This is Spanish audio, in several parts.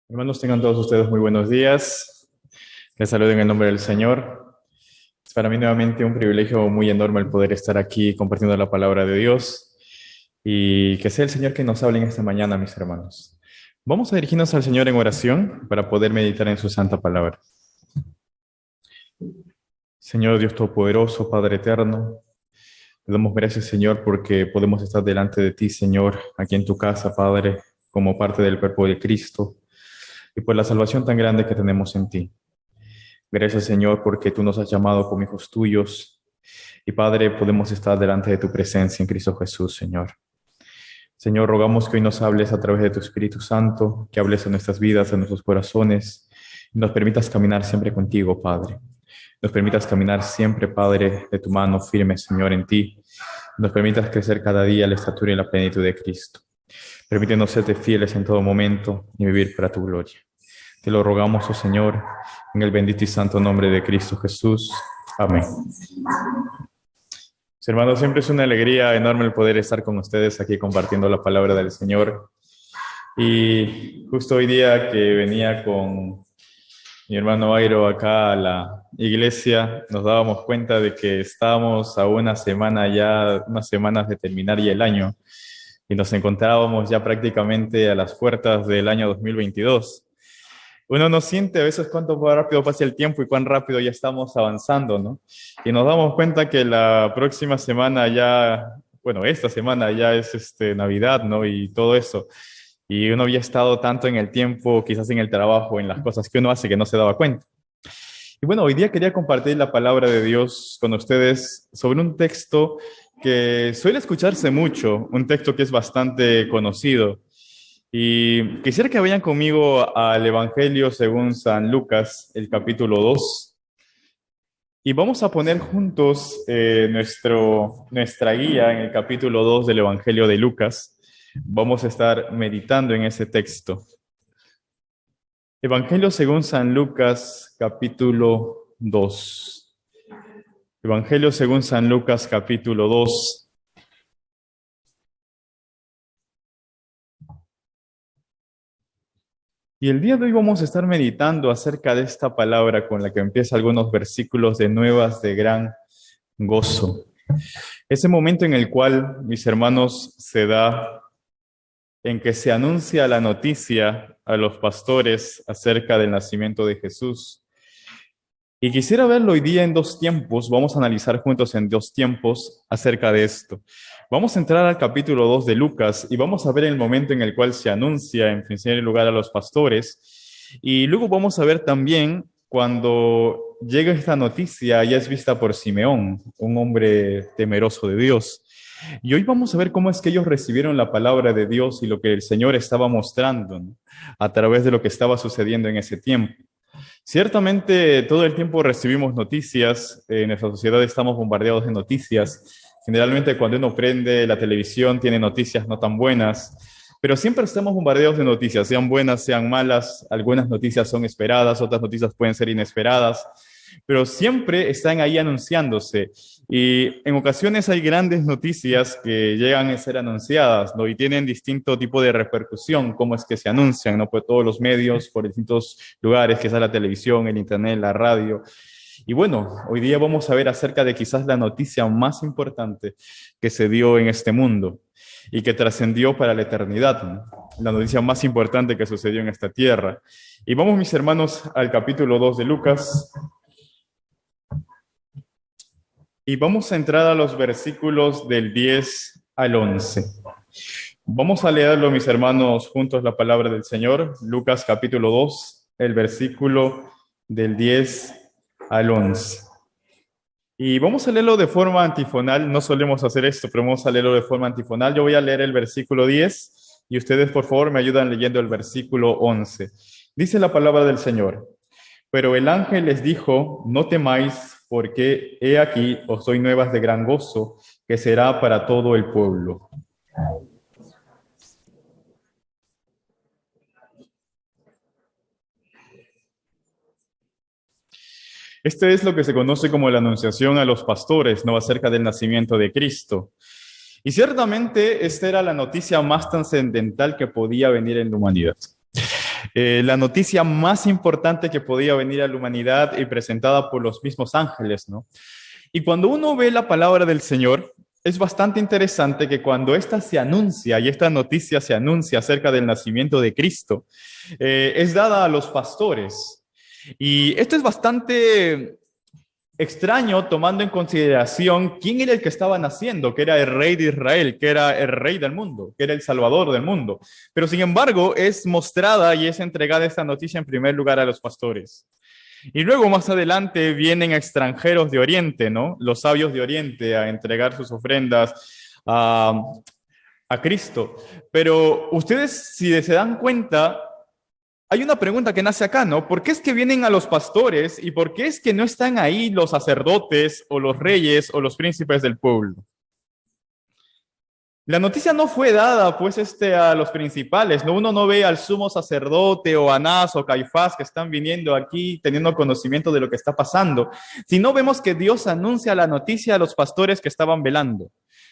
Hermanos, tengan todos ustedes muy buenos días. Les saludo en el nombre del Señor. Es para mí nuevamente un privilegio muy enorme el poder estar aquí compartiendo la palabra de Dios y que sea el Señor que nos hable en esta mañana, mis hermanos. Vamos a dirigirnos al Señor en oración para poder meditar en su santa palabra. Señor Dios Todopoderoso, Padre Eterno, te damos gracias, Señor, porque podemos estar delante de ti, Señor, aquí en tu casa, Padre, como parte del cuerpo de Cristo, y por la salvación tan grande que tenemos en ti. Gracias, Señor, porque tú nos has llamado como hijos tuyos. Y Padre, podemos estar delante de tu presencia en Cristo Jesús, Señor. Señor, rogamos que hoy nos hables a través de tu Espíritu Santo, que hables en nuestras vidas, en nuestros corazones, y nos permitas caminar siempre contigo, Padre. Nos permitas caminar siempre, Padre, de tu mano firme, Señor, en ti. Nos permitas crecer cada día a la estatura y la plenitud de Cristo. Permítenos serte fieles en todo momento y vivir para tu gloria. Te lo rogamos, oh Señor, en el bendito y santo nombre de Cristo Jesús. Amén. Mis hermanos, siempre es una alegría enorme el poder estar con ustedes aquí compartiendo la palabra del Señor. Y justo hoy día que venía con mi hermano Airo acá a la iglesia, nos dábamos cuenta de que estábamos a una semana ya, unas semanas de terminar ya el año, y nos encontrábamos ya prácticamente a las puertas del año 2022. Uno no siente a veces cuánto rápido pasa el tiempo y cuán rápido ya estamos avanzando, ¿no? Y nos damos cuenta que la próxima semana ya, bueno, esta semana ya es Navidad, ¿no? Y todo eso. Y uno había estado tanto en el tiempo, quizás en el trabajo, en las cosas que uno hace que no se daba cuenta. Y bueno, hoy día quería compartir la palabra de Dios con ustedes sobre un texto que suele escucharse mucho, un texto que es bastante conocido. Y quisiera que vayan conmigo al Evangelio según San Lucas, el capítulo 2. Y vamos a poner juntos nuestra guía en el capítulo 2 del Evangelio de Lucas. Vamos a estar meditando en ese texto. Evangelio según San Lucas, capítulo 2. Evangelio según San Lucas, capítulo 2. Y el día de hoy vamos a estar meditando acerca de esta palabra con la que empieza algunos versículos de nuevas de gran gozo. Ese momento en el cual, mis hermanos, se da en que se anuncia la noticia a los pastores acerca del nacimiento de Jesús. Y quisiera verlo hoy día en dos tiempos, vamos a analizar juntos en dos tiempos acerca de esto. Vamos a entrar al capítulo 2 de Lucas y vamos a ver el momento en el cual se anuncia en primer lugar a los pastores. Y luego vamos a ver también cuando llega esta noticia, ya es vista por Simeón, un hombre temeroso de Dios. Y hoy vamos a ver cómo es que ellos recibieron la palabra de Dios y lo que el Señor estaba mostrando, ¿no? A través de lo que estaba sucediendo en ese tiempo. Ciertamente todo el tiempo recibimos noticias, en nuestra sociedad estamos bombardeados de noticias. Generalmente cuando uno prende la televisión tiene noticias no tan buenas, pero siempre estamos bombardeados de noticias, sean buenas, sean malas. Algunas noticias son esperadas, otras noticias pueden ser inesperadas, pero siempre están ahí anunciándose. Y en ocasiones hay grandes noticias que llegan a ser anunciadas, ¿no? Y tienen distinto tipo de repercusión, cómo es que se anuncian, ¿no? Por todos los medios, por distintos lugares, quizás la televisión, el internet, la radio. Y bueno, hoy día vamos a ver acerca de quizás la noticia más importante que se dio en este mundo y que trascendió para la eternidad, ¿no? La noticia más importante que sucedió en esta tierra. Y vamos, mis hermanos, al capítulo 2 de Lucas. Y vamos a entrar a los versículos del 10 al 11. Vamos a leerlo, mis hermanos, juntos la palabra del Señor. Lucas capítulo 2, el versículo del 10 al 11. Y vamos a leerlo de forma antifonal. No solemos hacer esto, pero vamos a leerlo de forma antifonal. Yo voy a leer el versículo 10 y ustedes, por favor, me ayudan leyendo el versículo 11. Dice la palabra del Señor. Pero el ángel les dijo, no temáis, porque he aquí os doy nuevas de gran gozo, que será para todo el pueblo. Este es lo que se conoce como la anunciación a los pastores, ¿no? Acerca del nacimiento de Cristo. Y ciertamente esta era la noticia más trascendental que podía venir en la humanidad. la noticia más importante que podía venir a la humanidad y presentada por los mismos ángeles, ¿no? Y cuando uno ve la palabra del Señor, es bastante interesante que cuando esta se anuncia y esta noticia se anuncia acerca del nacimiento de Cristo, es dada a los pastores. Y esto es bastante extraño tomando en consideración quién era el que estaba naciendo, que era el rey de Israel, que era el rey del mundo, que era el salvador del mundo. Pero sin embargo es mostrada y es entregada esta noticia en primer lugar a los pastores. Y luego más adelante vienen extranjeros de Oriente, ¿no? Los sabios de Oriente a entregar sus ofrendas a Cristo. Pero ustedes, si se dan cuenta, hay una pregunta que nace acá, ¿no? ¿Por qué es que vienen a los pastores y por qué es que no están ahí los sacerdotes o los reyes o los príncipes del pueblo? La noticia no fue dada, pues, a los principales, ¿no? Uno no ve al sumo sacerdote o Anás o Caifás que están viniendo aquí teniendo conocimiento de lo que está pasando, sino vemos que Dios anuncia la noticia a los pastores que estaban velando,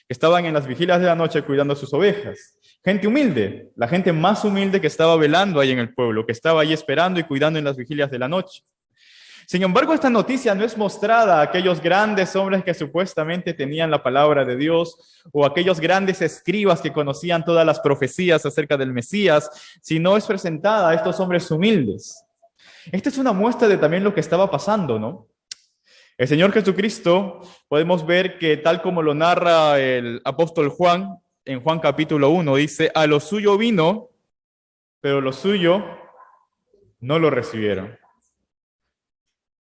que estaban en las vigilias de la noche cuidando sus ovejas. Gente humilde, la gente más humilde que estaba velando ahí en el pueblo, que estaba ahí esperando y cuidando en las vigilias de la noche. Sin embargo, esta noticia no es mostrada a aquellos grandes hombres que supuestamente tenían la palabra de Dios o aquellos grandes escribas que conocían todas las profecías acerca del Mesías, sino es presentada a estos hombres humildes. Esta es una muestra de también lo que estaba pasando, ¿no? El Señor Jesucristo, podemos ver que tal como lo narra el apóstol Juan, en Juan capítulo 1, dice, a lo suyo vino, pero lo suyo no lo recibieron.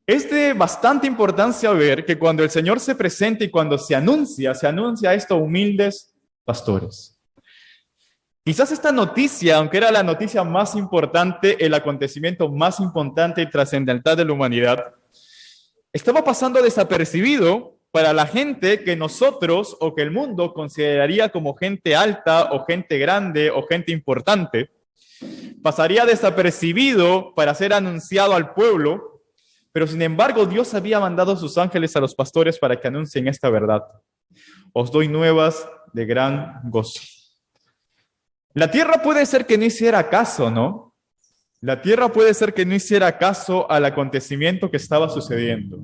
Es de bastante importancia ver que cuando el Señor se presenta y cuando se anuncia a estos humildes pastores. Quizás esta noticia, aunque era la noticia más importante, el acontecimiento más importante y trascendental de la humanidad, estaba pasando desapercibido para la gente que nosotros o que el mundo consideraría como gente alta o gente grande o gente importante. Pasaría desapercibido para ser anunciado al pueblo. Pero sin embargo, Dios había mandado a sus ángeles a los pastores para que anuncien esta verdad. Os doy nuevas de gran gozo. La tierra puede ser que no hiciera caso, ¿no? La tierra puede ser que no hiciera caso al acontecimiento que estaba sucediendo.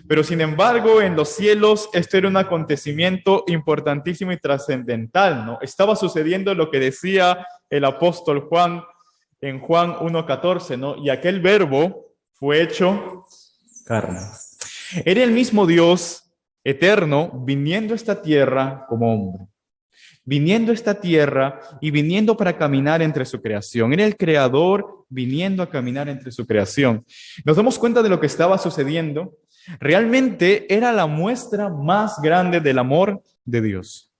Pero sin embargo, en los cielos, esto era un acontecimiento importantísimo y trascendental, ¿no? Estaba sucediendo lo que decía el apóstol Juan en Juan 1:14, ¿no? Y aquel verbo fue hecho carne. Era el mismo Dios eterno viniendo a esta tierra como hombre. Viniendo a esta tierra y viniendo para caminar entre su creación. Era el creador viniendo a caminar entre su creación. Nos damos cuenta de lo que estaba sucediendo. Realmente era la muestra más grande del amor de Dios.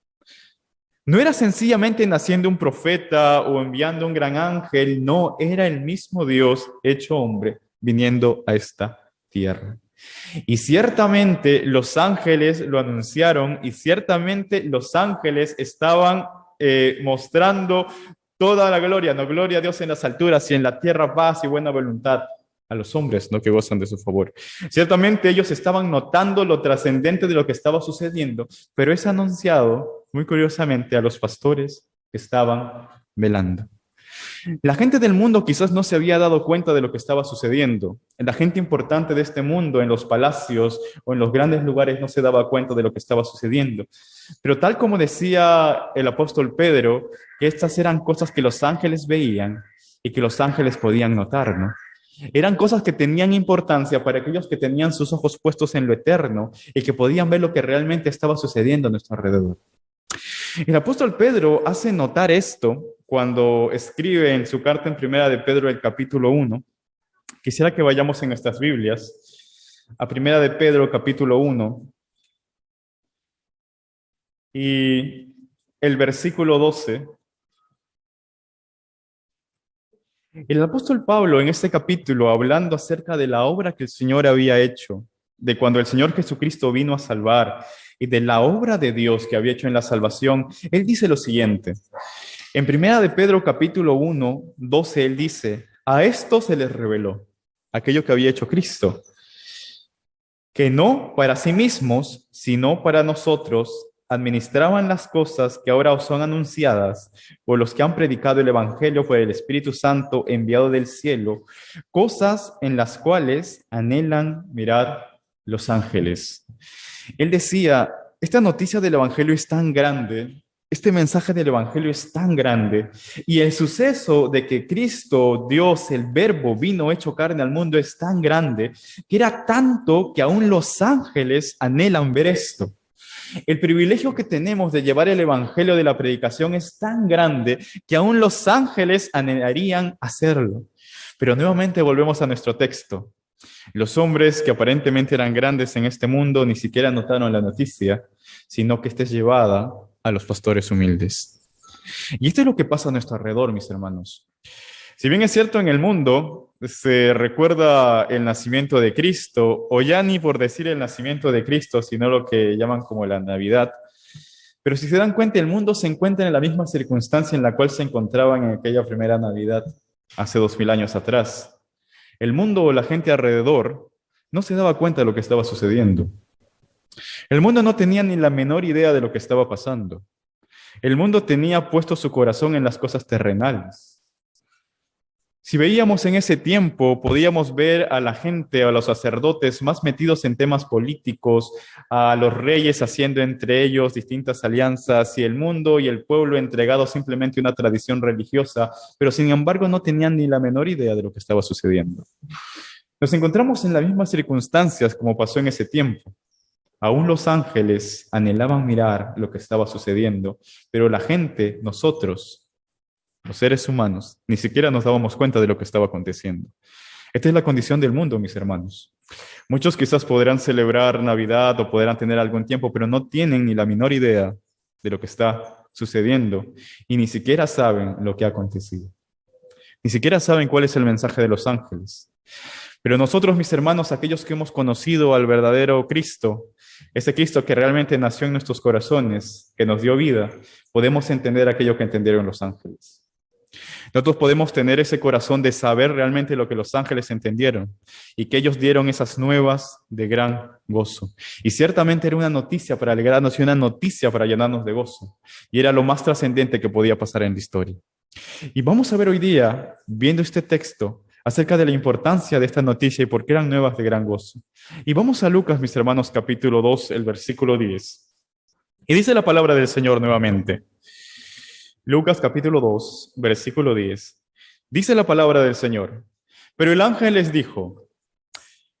No era sencillamente naciendo un profeta o enviando un gran ángel. No, era el mismo Dios hecho hombre viniendo a esta tierra. Y ciertamente los ángeles lo anunciaron y ciertamente los ángeles estaban mostrando toda la gloria, no gloria a Dios en las alturas y en la tierra paz y buena voluntad a los hombres, ¿no? Que gozan de su favor. Ciertamente ellos estaban notando lo trascendente de lo que estaba sucediendo, pero es anunciado, muy curiosamente, a los pastores que estaban velando. La gente del mundo quizás no se había dado cuenta de lo que estaba sucediendo. La gente importante de este mundo, en los palacios o en los grandes lugares, no se daba cuenta de lo que estaba sucediendo. Pero tal como decía el apóstol Pedro, que estas eran cosas que los ángeles veían y que los ángeles podían notar, ¿no? Eran cosas que tenían importancia para aquellos que tenían sus ojos puestos en lo eterno y que podían ver lo que realmente estaba sucediendo a nuestro alrededor. El apóstol Pedro hace notar esto cuando escribe en su carta en Primera de Pedro, el capítulo 1. Quisiera que vayamos en nuestras Biblias a Primera de Pedro, capítulo 1, y el versículo 12. El apóstol Pablo en este capítulo, hablando acerca de la obra que el Señor había hecho, de cuando el Señor Jesucristo vino a salvar y de la obra de Dios que había hecho en la salvación, él dice lo siguiente. En Primera de Pedro capítulo 1, 12, él dice, a esto se les reveló aquello que había hecho Cristo, que no para sí mismos, sino para nosotros, administraban las cosas que ahora os son anunciadas por los que han predicado el Evangelio por el Espíritu Santo enviado del cielo, cosas en las cuales anhelan mirar los ángeles. Él decía, esta noticia del Evangelio es tan grande, este mensaje del Evangelio es tan grande, y el suceso de que Cristo, Dios, el Verbo, vino hecho carne al mundo es tan grande, que era tanto que aún los ángeles anhelan ver esto. El privilegio que tenemos de llevar el Evangelio de la predicación es tan grande que aún los ángeles anhelarían hacerlo. Pero nuevamente volvemos a nuestro texto. Los hombres que aparentemente eran grandes en este mundo ni siquiera notaron la noticia, sino que esta es llevada a los pastores humildes. Y esto es lo que pasa a nuestro alrededor, mis hermanos. Si bien es cierto, en el mundo se recuerda el nacimiento de Cristo, o ya ni por decir el nacimiento de Cristo, sino lo que llaman como la Navidad. Pero si se dan cuenta, el mundo se encuentra en la misma circunstancia en la cual se encontraban en aquella primera Navidad, hace 2000 años atrás. El mundo o la gente alrededor no se daba cuenta de lo que estaba sucediendo. El mundo no tenía ni la menor idea de lo que estaba pasando. El mundo tenía puesto su corazón en las cosas terrenales. Si veíamos en ese tiempo, podíamos ver a la gente, a los sacerdotes más metidos en temas políticos, a los reyes haciendo entre ellos distintas alianzas y el mundo y el pueblo entregado simplemente a una tradición religiosa, pero sin embargo no tenían ni la menor idea de lo que estaba sucediendo. Nos encontramos en las mismas circunstancias como pasó en ese tiempo. Aún los ángeles anhelaban mirar lo que estaba sucediendo, pero la gente, nosotros, los seres humanos, ni siquiera nos dábamos cuenta de lo que estaba aconteciendo. Esta es la condición del mundo, mis hermanos. Muchos quizás podrán celebrar Navidad o podrán tener algún tiempo, pero no tienen ni la menor idea de lo que está sucediendo y ni siquiera saben lo que ha acontecido. Ni siquiera saben cuál es el mensaje de los ángeles. Pero nosotros, mis hermanos, aquellos que hemos conocido al verdadero Cristo, ese Cristo que realmente nació en nuestros corazones, que nos dio vida, podemos entender aquello que entendieron los ángeles. Nosotros podemos tener ese corazón de saber realmente lo que los ángeles entendieron y que ellos dieron esas nuevas de gran gozo. Y ciertamente era una noticia para alegrarnos y una noticia para llenarnos de gozo. Y era lo más trascendente que podía pasar en la historia. Y vamos a ver hoy día, viendo este texto, acerca de la importancia de esta noticia y por qué eran nuevas de gran gozo. Y vamos a Lucas, mis hermanos, capítulo 2, el versículo 10. Y dice la palabra del Señor nuevamente. Lucas capítulo 2, versículo 10. Dice la palabra del Señor. Pero el ángel les dijo,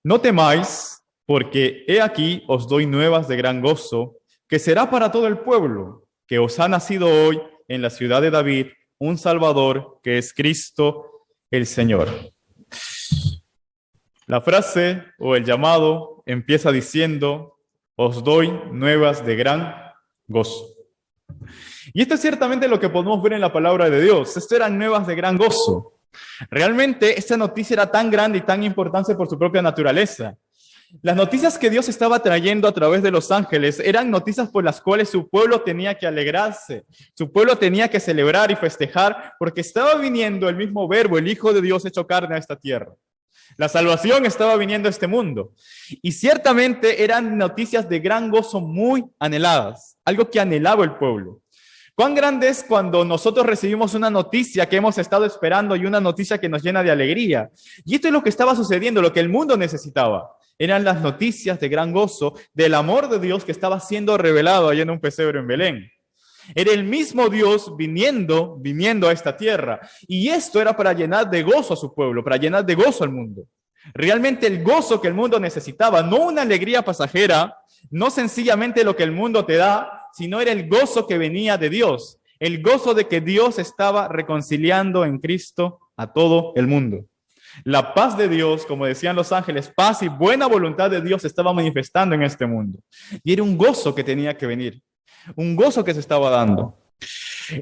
no temáis, porque he aquí os doy nuevas de gran gozo, que será para todo el pueblo, que os ha nacido hoy en la ciudad de David un Salvador, que es Cristo el Señor. La frase o el llamado empieza diciendo, os doy nuevas de gran gozo. Y esto es ciertamente lo que podemos ver en la palabra de Dios. Esto eran nuevas de gran gozo. Realmente esta noticia era tan grande y tan importante por su propia naturaleza. Las noticias que Dios estaba trayendo a través de los ángeles eran noticias por las cuales su pueblo tenía que alegrarse, su pueblo tenía que celebrar y festejar, porque estaba viniendo el mismo Verbo, el Hijo de Dios hecho carne a esta tierra. La salvación estaba viniendo a este mundo. Y ciertamente eran noticias de gran gozo muy anheladas, algo que anhelaba el pueblo. ¿Cuán grande es cuando nosotros recibimos una noticia que hemos estado esperando y una noticia que nos llena de alegría? Y esto es lo que estaba sucediendo, lo que el mundo necesitaba. Eran las noticias de gran gozo del amor de Dios que estaba siendo revelado allá en un pesebre en Belén. Era el mismo Dios viniendo a esta tierra. Y esto era para llenar de gozo a su pueblo, para llenar de gozo al mundo. Realmente el gozo que el mundo necesitaba, no una alegría pasajera, no sencillamente lo que el mundo te da, sino era el gozo que venía de Dios. El gozo de que Dios estaba reconciliando en Cristo a todo el mundo. La paz de Dios, como decían los ángeles, paz y buena voluntad de Dios se estaba manifestando en este mundo. Y era un gozo que tenía que venir, un gozo que se estaba dando.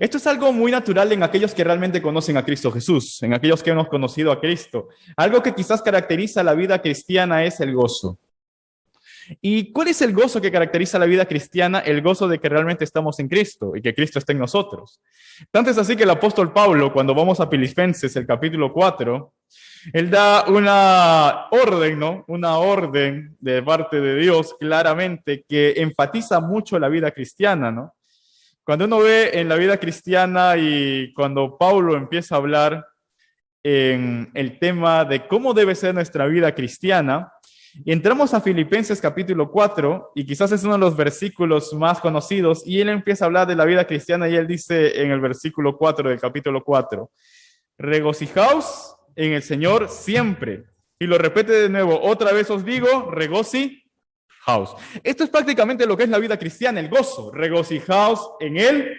Esto es algo muy natural en aquellos que realmente conocen a Cristo Jesús, en aquellos que hemos conocido a Cristo. Algo que quizás caracteriza la vida cristiana es el gozo. ¿Y cuál es el gozo que caracteriza la vida cristiana? El gozo de que realmente estamos en Cristo y que Cristo está en nosotros. Tanto es así que el apóstol Pablo, cuando vamos a Filipenses, el capítulo 4, Él da una orden, ¿no? Una orden de parte de Dios claramente que enfatiza mucho la vida cristiana, ¿no? Cuando uno ve en la vida cristiana y cuando Pablo empieza a hablar en el tema de cómo debe ser nuestra vida cristiana, y entramos a Filipenses capítulo 4, y quizás es uno de los versículos más conocidos, y él empieza a hablar de la vida cristiana, y él dice en el versículo 4 del capítulo 4, regocijaos en el Señor siempre. Y lo repite de nuevo, otra vez os digo, regocijaos. Esto es prácticamente lo que es la vida cristiana, el gozo, regocijaos en el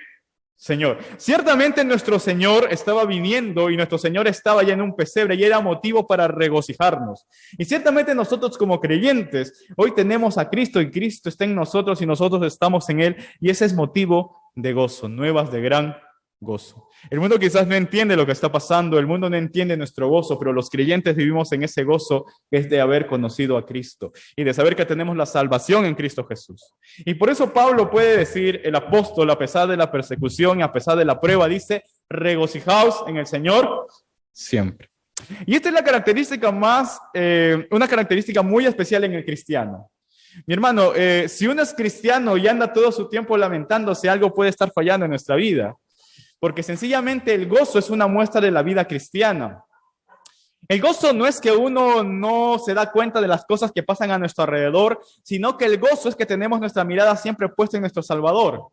Señor. Ciertamente nuestro Señor estaba viniendo y nuestro Señor estaba ya en un pesebre y era motivo para regocijarnos. Y ciertamente nosotros como creyentes hoy tenemos a Cristo y Cristo está en nosotros y nosotros estamos en Él y ese es motivo de gozo, nuevas de gran gozo. El mundo quizás no entiende lo que está pasando, el mundo no entiende nuestro gozo, pero los creyentes vivimos en ese gozo que es de haber conocido a Cristo y de saber que tenemos la salvación en Cristo Jesús. Y por eso Pablo puede decir, el apóstol, a pesar de la persecución y a pesar de la prueba, dice, regocijaos en el Señor siempre. Y esta es la característica una característica muy especial en el cristiano. Mi hermano, si uno es cristiano y anda todo su tiempo lamentándose, algo puede estar fallando en nuestra vida. Porque sencillamente el gozo es una muestra de la vida cristiana. El gozo no es que uno no se da cuenta de las cosas que pasan a nuestro alrededor, sino que el gozo es que tenemos nuestra mirada siempre puesta en nuestro Salvador.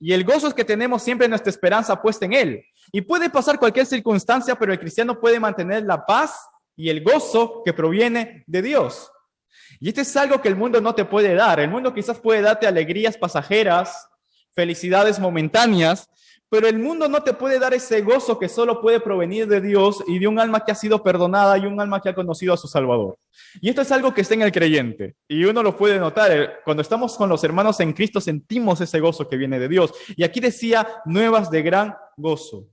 Y el gozo es que tenemos siempre nuestra esperanza puesta en Él. Y puede pasar cualquier circunstancia, pero el cristiano puede mantener la paz y el gozo que proviene de Dios. Y esto es algo que el mundo no te puede dar. El mundo quizás puede darte alegrías pasajeras, felicidades momentáneas, pero el mundo no te puede dar ese gozo que solo puede provenir de Dios y de un alma que ha sido perdonada y un alma que ha conocido a su Salvador. Y esto es algo que está en el creyente. Y uno lo puede notar. Cuando estamos con los hermanos en Cristo, sentimos ese gozo que viene de Dios. Y aquí decía, nuevas de gran gozo.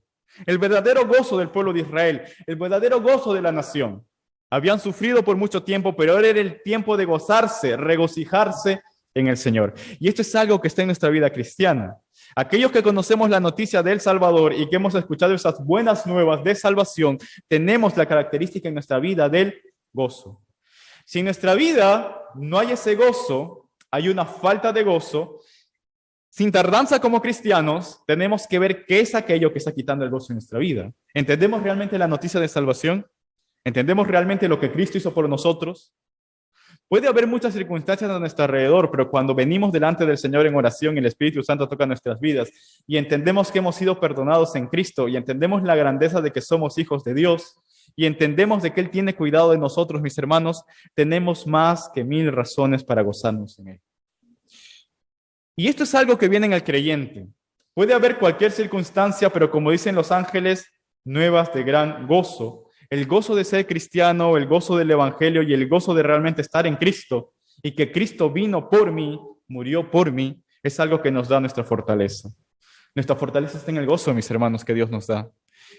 El verdadero gozo del pueblo de Israel, el verdadero gozo de la nación. Habían sufrido por mucho tiempo, pero ahora era el tiempo de gozarse, regocijarse en el Señor. Y esto es algo que está en nuestra vida cristiana. Aquellos que conocemos la noticia del Salvador y que hemos escuchado esas buenas nuevas de salvación, tenemos la característica en nuestra vida del gozo. Si en nuestra vida no hay ese gozo, hay una falta de gozo, sin tardanza como cristianos, tenemos que ver qué es aquello que está quitando el gozo en nuestra vida. ¿Entendemos realmente la noticia de salvación? ¿Entendemos realmente lo que Cristo hizo por nosotros? Puede haber muchas circunstancias a nuestro alrededor, pero cuando venimos delante del Señor en oración y el Espíritu Santo toca nuestras vidas y entendemos que hemos sido perdonados en Cristo y entendemos la grandeza de que somos hijos de Dios y entendemos de que Él tiene cuidado de nosotros, mis hermanos, tenemos más que 1000 razones para gozarnos en Él. Y esto es algo que viene en el creyente. Puede haber cualquier circunstancia, pero como dicen los ángeles, nuevas de gran gozo. El gozo de ser cristiano, el gozo del evangelio y el gozo de realmente estar en Cristo y que Cristo vino por mí, murió por mí, es algo que nos da nuestra fortaleza. Nuestra fortaleza está en el gozo, mis hermanos, que Dios nos da.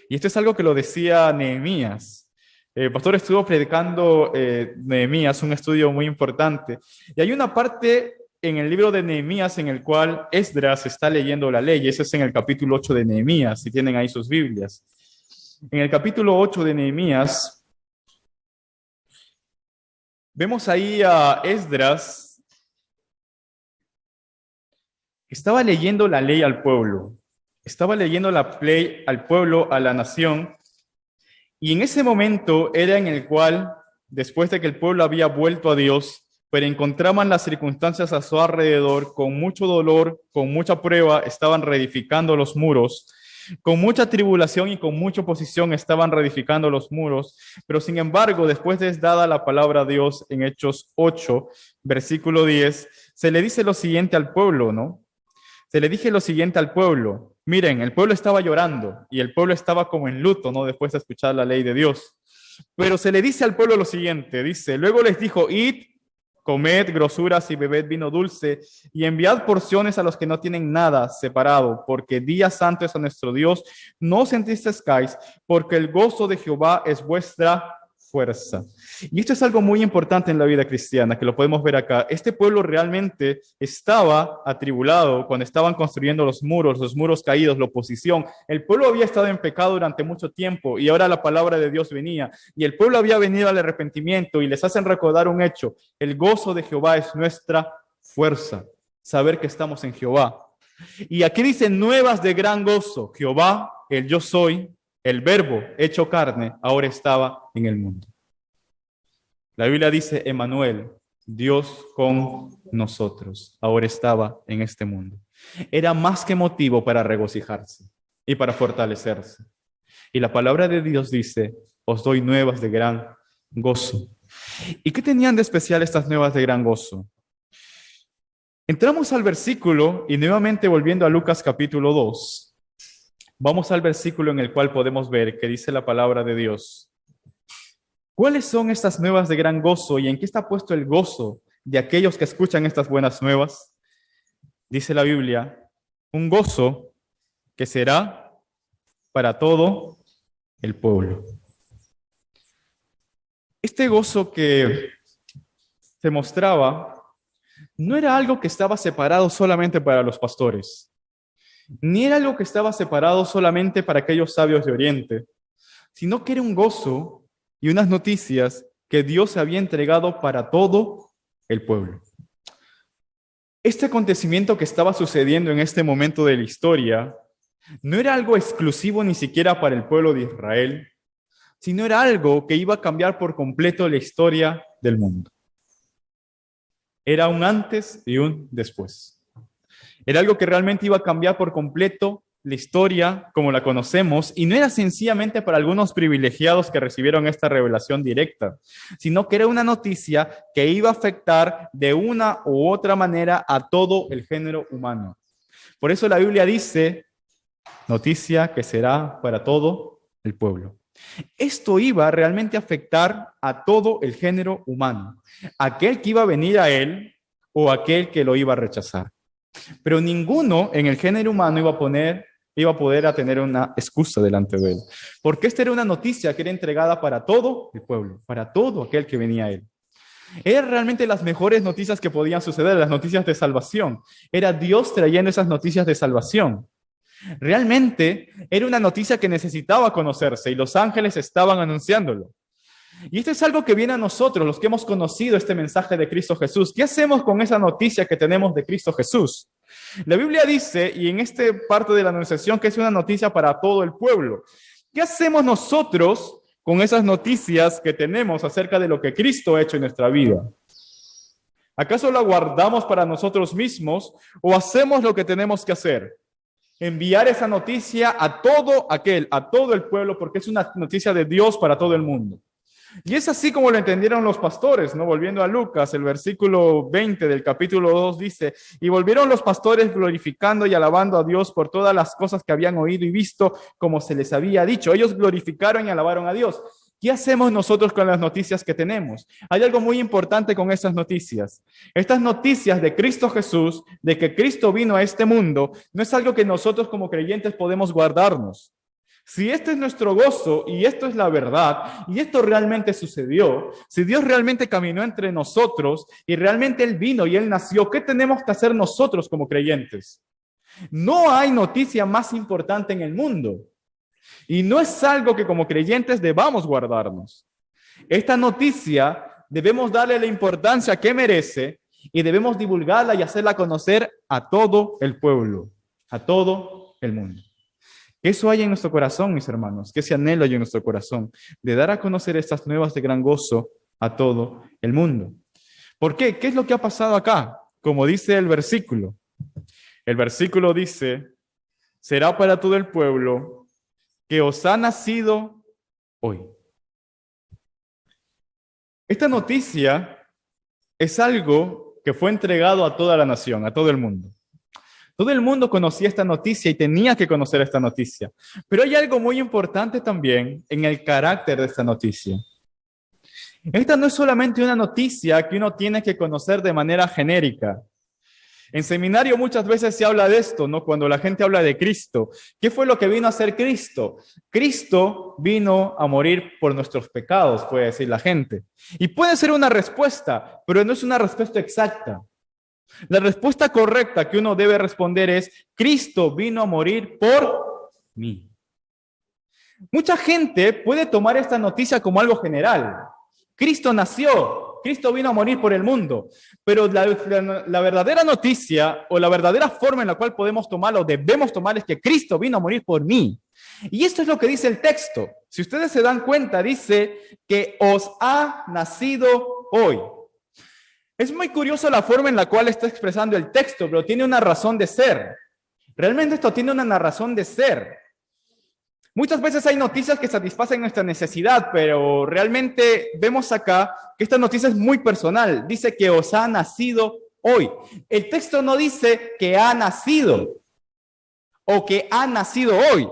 Y esto es algo que lo decía Nehemías. El pastor estuvo predicando Nehemías, un estudio muy importante. Y hay una parte en el libro de Nehemías en el cual Esdras está leyendo la ley. Ese es en el capítulo 8 de Nehemías, si tienen ahí sus Biblias. En el capítulo 8 de Nehemías, vemos ahí a Esdras, que estaba leyendo la ley al pueblo, estaba leyendo la ley al pueblo, a la nación, y en ese momento era en el cual, después de que el pueblo había vuelto a Dios, pero encontraban las circunstancias a su alrededor, con mucho dolor, con mucha prueba, estaban reedificando los muros. Con mucha tribulación y con mucha oposición estaban reedificando los muros, pero sin embargo, después de dada la palabra de Dios en Hechos 8, versículo 10, se le dice lo siguiente al pueblo, ¿no? Se le dije lo siguiente al pueblo. Miren, el pueblo estaba llorando y el pueblo estaba como en luto, ¿no? Después de escuchar la ley de Dios. Pero se le dice al pueblo lo siguiente, dice, luego les dijo, id, comed grosuras y bebed vino dulce, y enviad porciones a los que no tienen nada separado, porque día santo es a nuestro Dios. No os entristezcáis, porque el gozo de Jehová es vuestra fuerza. Y esto es algo muy importante en la vida cristiana, que lo podemos ver acá. Este pueblo realmente estaba atribulado cuando estaban construyendo los muros caídos, la oposición. El pueblo había estado en pecado durante mucho tiempo y ahora la palabra de Dios venía. Y el pueblo había venido al arrepentimiento y les hacen recordar un hecho. El gozo de Jehová es nuestra fuerza. Saber que estamos en Jehová. Y aquí dice nuevas de gran gozo. Jehová, el yo soy, el verbo hecho carne, ahora estaba en el mundo. La Biblia dice, Emmanuel, Dios con nosotros, ahora estaba en este mundo. Era más que motivo para regocijarse y para fortalecerse. Y la palabra de Dios dice, os doy nuevas de gran gozo. ¿Y qué tenían de especial estas nuevas de gran gozo? Entramos al versículo y nuevamente volviendo a Lucas capítulo 2, vamos al versículo en el cual podemos ver que dice la palabra de Dios. ¿Cuáles son estas nuevas de gran gozo y en qué está puesto el gozo de aquellos que escuchan estas buenas nuevas? Dice la Biblia, un gozo que será para todo el pueblo. Este gozo que se mostraba no era algo que estaba separado solamente para los pastores, ni era algo que estaba separado solamente para aquellos sabios de Oriente, sino que era un gozo y unas noticias que Dios había entregado para todo el pueblo. Este acontecimiento que estaba sucediendo en este momento de la historia no era algo exclusivo ni siquiera para el pueblo de Israel, sino era algo que iba a cambiar por completo la historia del mundo. Era un antes y un después. Era algo que realmente iba a cambiar por completo la historia como la conocemos, y no era sencillamente para algunos privilegiados que recibieron esta revelación directa, sino que era una noticia que iba a afectar de una u otra manera a todo el género humano. Por eso la Biblia dice, noticia que será para todo el pueblo. Esto iba realmente a afectar a todo el género humano, aquel que iba a venir a él o aquel que lo iba a rechazar. Pero ninguno en el género humano iba a poder tener una excusa delante de él, porque esta era una noticia que era entregada para todo el pueblo, para todo aquel que venía a él. Eran realmente las mejores noticias que podían suceder, las noticias de salvación. Era Dios trayendo esas noticias de salvación. Realmente era una noticia que necesitaba conocerse y los ángeles estaban anunciándolo. Y esto es algo que viene a nosotros, los que hemos conocido este mensaje de Cristo Jesús. ¿Qué hacemos con esa noticia que tenemos de Cristo Jesús? La Biblia dice, y en esta parte de la anunciación, que es una noticia para todo el pueblo. ¿Qué hacemos nosotros con esas noticias que tenemos acerca de lo que Cristo ha hecho en nuestra vida? ¿Acaso la guardamos para nosotros mismos o hacemos lo que tenemos que hacer? Enviar esa noticia a todo el pueblo, porque es una noticia de Dios para todo el mundo. Y es así como lo entendieron los pastores, ¿no? Volviendo a Lucas, el versículo 20 del capítulo 2 dice, y volvieron los pastores glorificando y alabando a Dios por todas las cosas que habían oído y visto, como se les había dicho. Ellos glorificaron y alabaron a Dios. ¿Qué hacemos nosotros con las noticias que tenemos? Hay algo muy importante con estas noticias. Estas noticias de Cristo Jesús, de que Cristo vino a este mundo, no es algo que nosotros como creyentes podemos guardarnos. Si este es nuestro gozo y esto es la verdad y esto realmente sucedió, si Dios realmente caminó entre nosotros y realmente Él vino y Él nació, ¿qué tenemos que hacer nosotros como creyentes? No hay noticia más importante en el mundo. Y no es algo que como creyentes debamos guardarnos. Esta noticia debemos darle la importancia que merece y debemos divulgarla y hacerla conocer a todo el pueblo, a todo el mundo. Eso hay en nuestro corazón, mis hermanos, que ese anhelo hay en nuestro corazón, de dar a conocer estas nuevas de gran gozo a todo el mundo. ¿Por qué? ¿Qué es lo que ha pasado acá? Como dice el versículo dice, será para todo el pueblo que os ha nacido hoy. Esta noticia es algo que fue entregado a toda la nación, a todo el mundo. Todo el mundo conocía esta noticia y tenía que conocer esta noticia. Pero hay algo muy importante también en el carácter de esta noticia. Esta no es solamente una noticia que uno tiene que conocer de manera genérica. En seminario muchas veces se habla de esto, ¿no? Cuando la gente habla de Cristo. ¿Qué fue lo que vino a hacer Cristo? Cristo vino a morir por nuestros pecados, puede decir la gente. Y puede ser una respuesta, pero no es una respuesta exacta. La respuesta correcta que uno debe responder es: Cristo vino a morir por mí. Mucha gente puede tomar esta noticia como algo general. Cristo nació, Cristo vino a morir por el mundo, pero la verdadera noticia o la verdadera forma en la cual podemos tomarlo, debemos tomar, es que Cristo vino a morir por mí. Y esto es lo que dice el texto. Si ustedes se dan cuenta, dice que os ha nacido hoy. Es muy curioso la forma en la cual está expresando el texto, pero tiene una razón de ser. Realmente esto tiene una razón de ser. Muchas veces hay noticias que satisfacen nuestra necesidad, pero realmente vemos acá que esta noticia es muy personal. Dice que os ha nacido hoy. El texto no dice que ha nacido o que ha nacido hoy.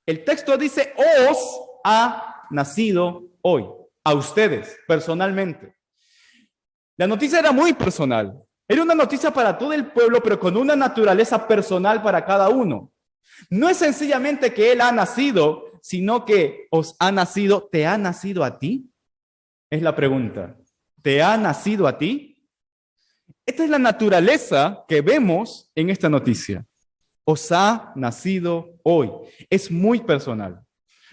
El texto dice os ha nacido hoy, a ustedes personalmente. La noticia era muy personal. Era una noticia para todo el pueblo, pero con una naturaleza personal para cada uno. No es sencillamente que Él ha nacido, sino que os ha nacido. ¿Te ha nacido a ti? Es la pregunta. ¿Te ha nacido a ti? Esta es la naturaleza que vemos en esta noticia. Os ha nacido hoy. Es muy personal.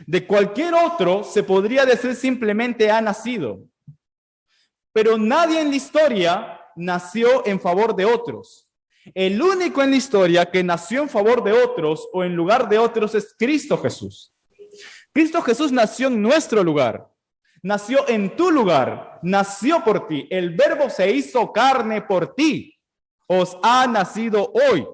De cualquier otro se podría decir simplemente ha nacido. Pero nadie en la historia nació en favor de otros. El único en la historia que nació en favor de otros o en lugar de otros es Cristo Jesús. Cristo Jesús nació en nuestro lugar, nació en tu lugar, nació por ti. El Verbo se hizo carne por ti. Os ha nacido hoy.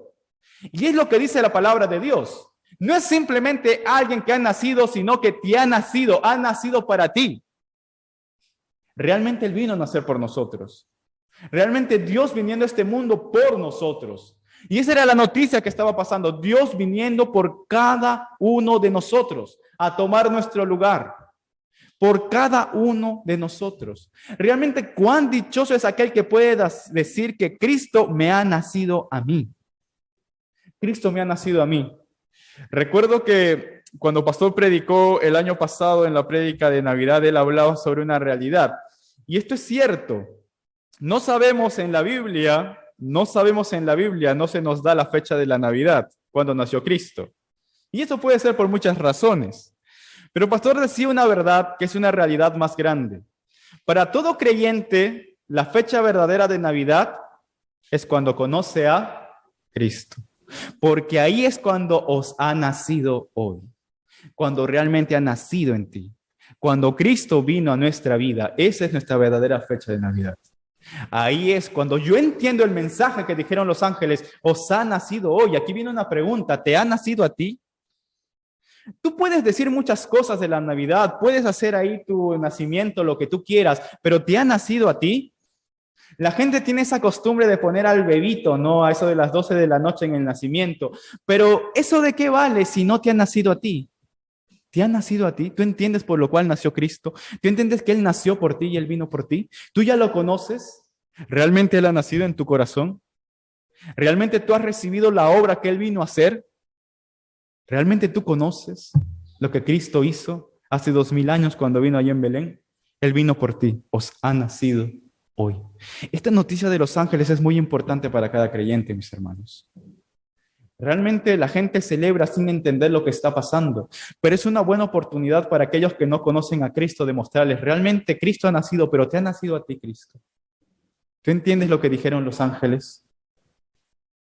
Y es lo que dice la palabra de Dios. No es simplemente alguien que ha nacido, sino que te ha nacido para ti. Realmente Él vino a nacer por nosotros. Realmente Dios viniendo a este mundo por nosotros. Y esa era la noticia que estaba pasando. Dios viniendo por cada uno de nosotros a tomar nuestro lugar. Por cada uno de nosotros. Realmente cuán dichoso es aquel que puede decir que Cristo me ha nacido a mí. Cristo me ha nacido a mí. Recuerdo que cuando Pastor predicó el año pasado en la prédica de Navidad, él hablaba sobre una realidad. Y esto es cierto. No sabemos en la Biblia, no se nos da la fecha de la Navidad, cuando nació Cristo. Y eso puede ser por muchas razones. Pero Pastor decía una verdad que es una realidad más grande. Para todo creyente, la fecha verdadera de Navidad es cuando conoce a Cristo. Porque ahí es cuando os ha nacido hoy. Cuando realmente ha nacido en ti. Cuando Cristo vino a nuestra vida, esa es nuestra verdadera fecha de Navidad. Ahí es cuando yo entiendo el mensaje que dijeron los ángeles, os ha nacido hoy. Aquí viene una pregunta, ¿te ha nacido a ti? Tú puedes decir muchas cosas de la Navidad, puedes hacer ahí tu nacimiento, lo que tú quieras, pero ¿te ha nacido a ti? La gente tiene esa costumbre de poner al bebito, ¿no? A eso de las 12 de la noche en el nacimiento. Pero ¿eso de qué vale si no te ha nacido a ti? ¿Te ha nacido a ti? ¿Tú entiendes por lo cual nació Cristo? ¿Tú entiendes que Él nació por ti y Él vino por ti? ¿Tú ya lo conoces? ¿Realmente Él ha nacido en tu corazón? ¿Realmente tú has recibido la obra que Él vino a hacer? ¿Realmente tú conoces lo que Cristo hizo hace 2000 años cuando vino allí en Belén? Él vino por ti, os ha nacido hoy. Esta noticia de los ángeles es muy importante para cada creyente, mis hermanos. Realmente la gente celebra sin entender lo que está pasando, pero es una buena oportunidad para aquellos que no conocen a Cristo de mostrarles, realmente Cristo ha nacido, pero te ha nacido a ti Cristo. ¿Tú entiendes lo que dijeron los ángeles?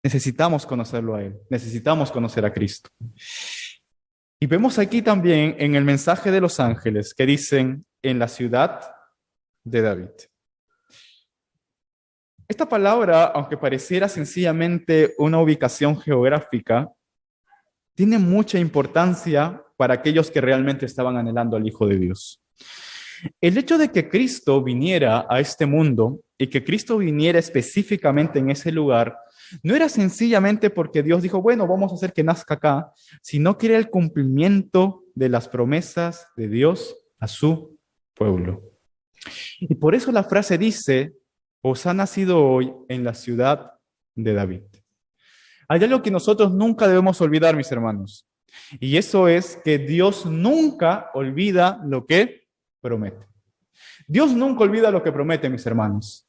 Necesitamos conocerlo a Él, necesitamos conocer a Cristo. Y vemos aquí también en el mensaje de los ángeles que dicen en la ciudad de David. Esta palabra, aunque pareciera sencillamente una ubicación geográfica, tiene mucha importancia para aquellos que realmente estaban anhelando al Hijo de Dios. El hecho de que Cristo viniera a este mundo y que Cristo viniera específicamente en ese lugar, no era sencillamente porque Dios dijo, bueno, vamos a hacer que nazca acá, sino que era el cumplimiento de las promesas de Dios a su pueblo. Y por eso la frase dice, os ha nacido hoy en la ciudad de David. Hay algo que nosotros nunca debemos olvidar, mis hermanos, y eso es que Dios nunca olvida lo que promete. Dios nunca olvida lo que promete, mis hermanos.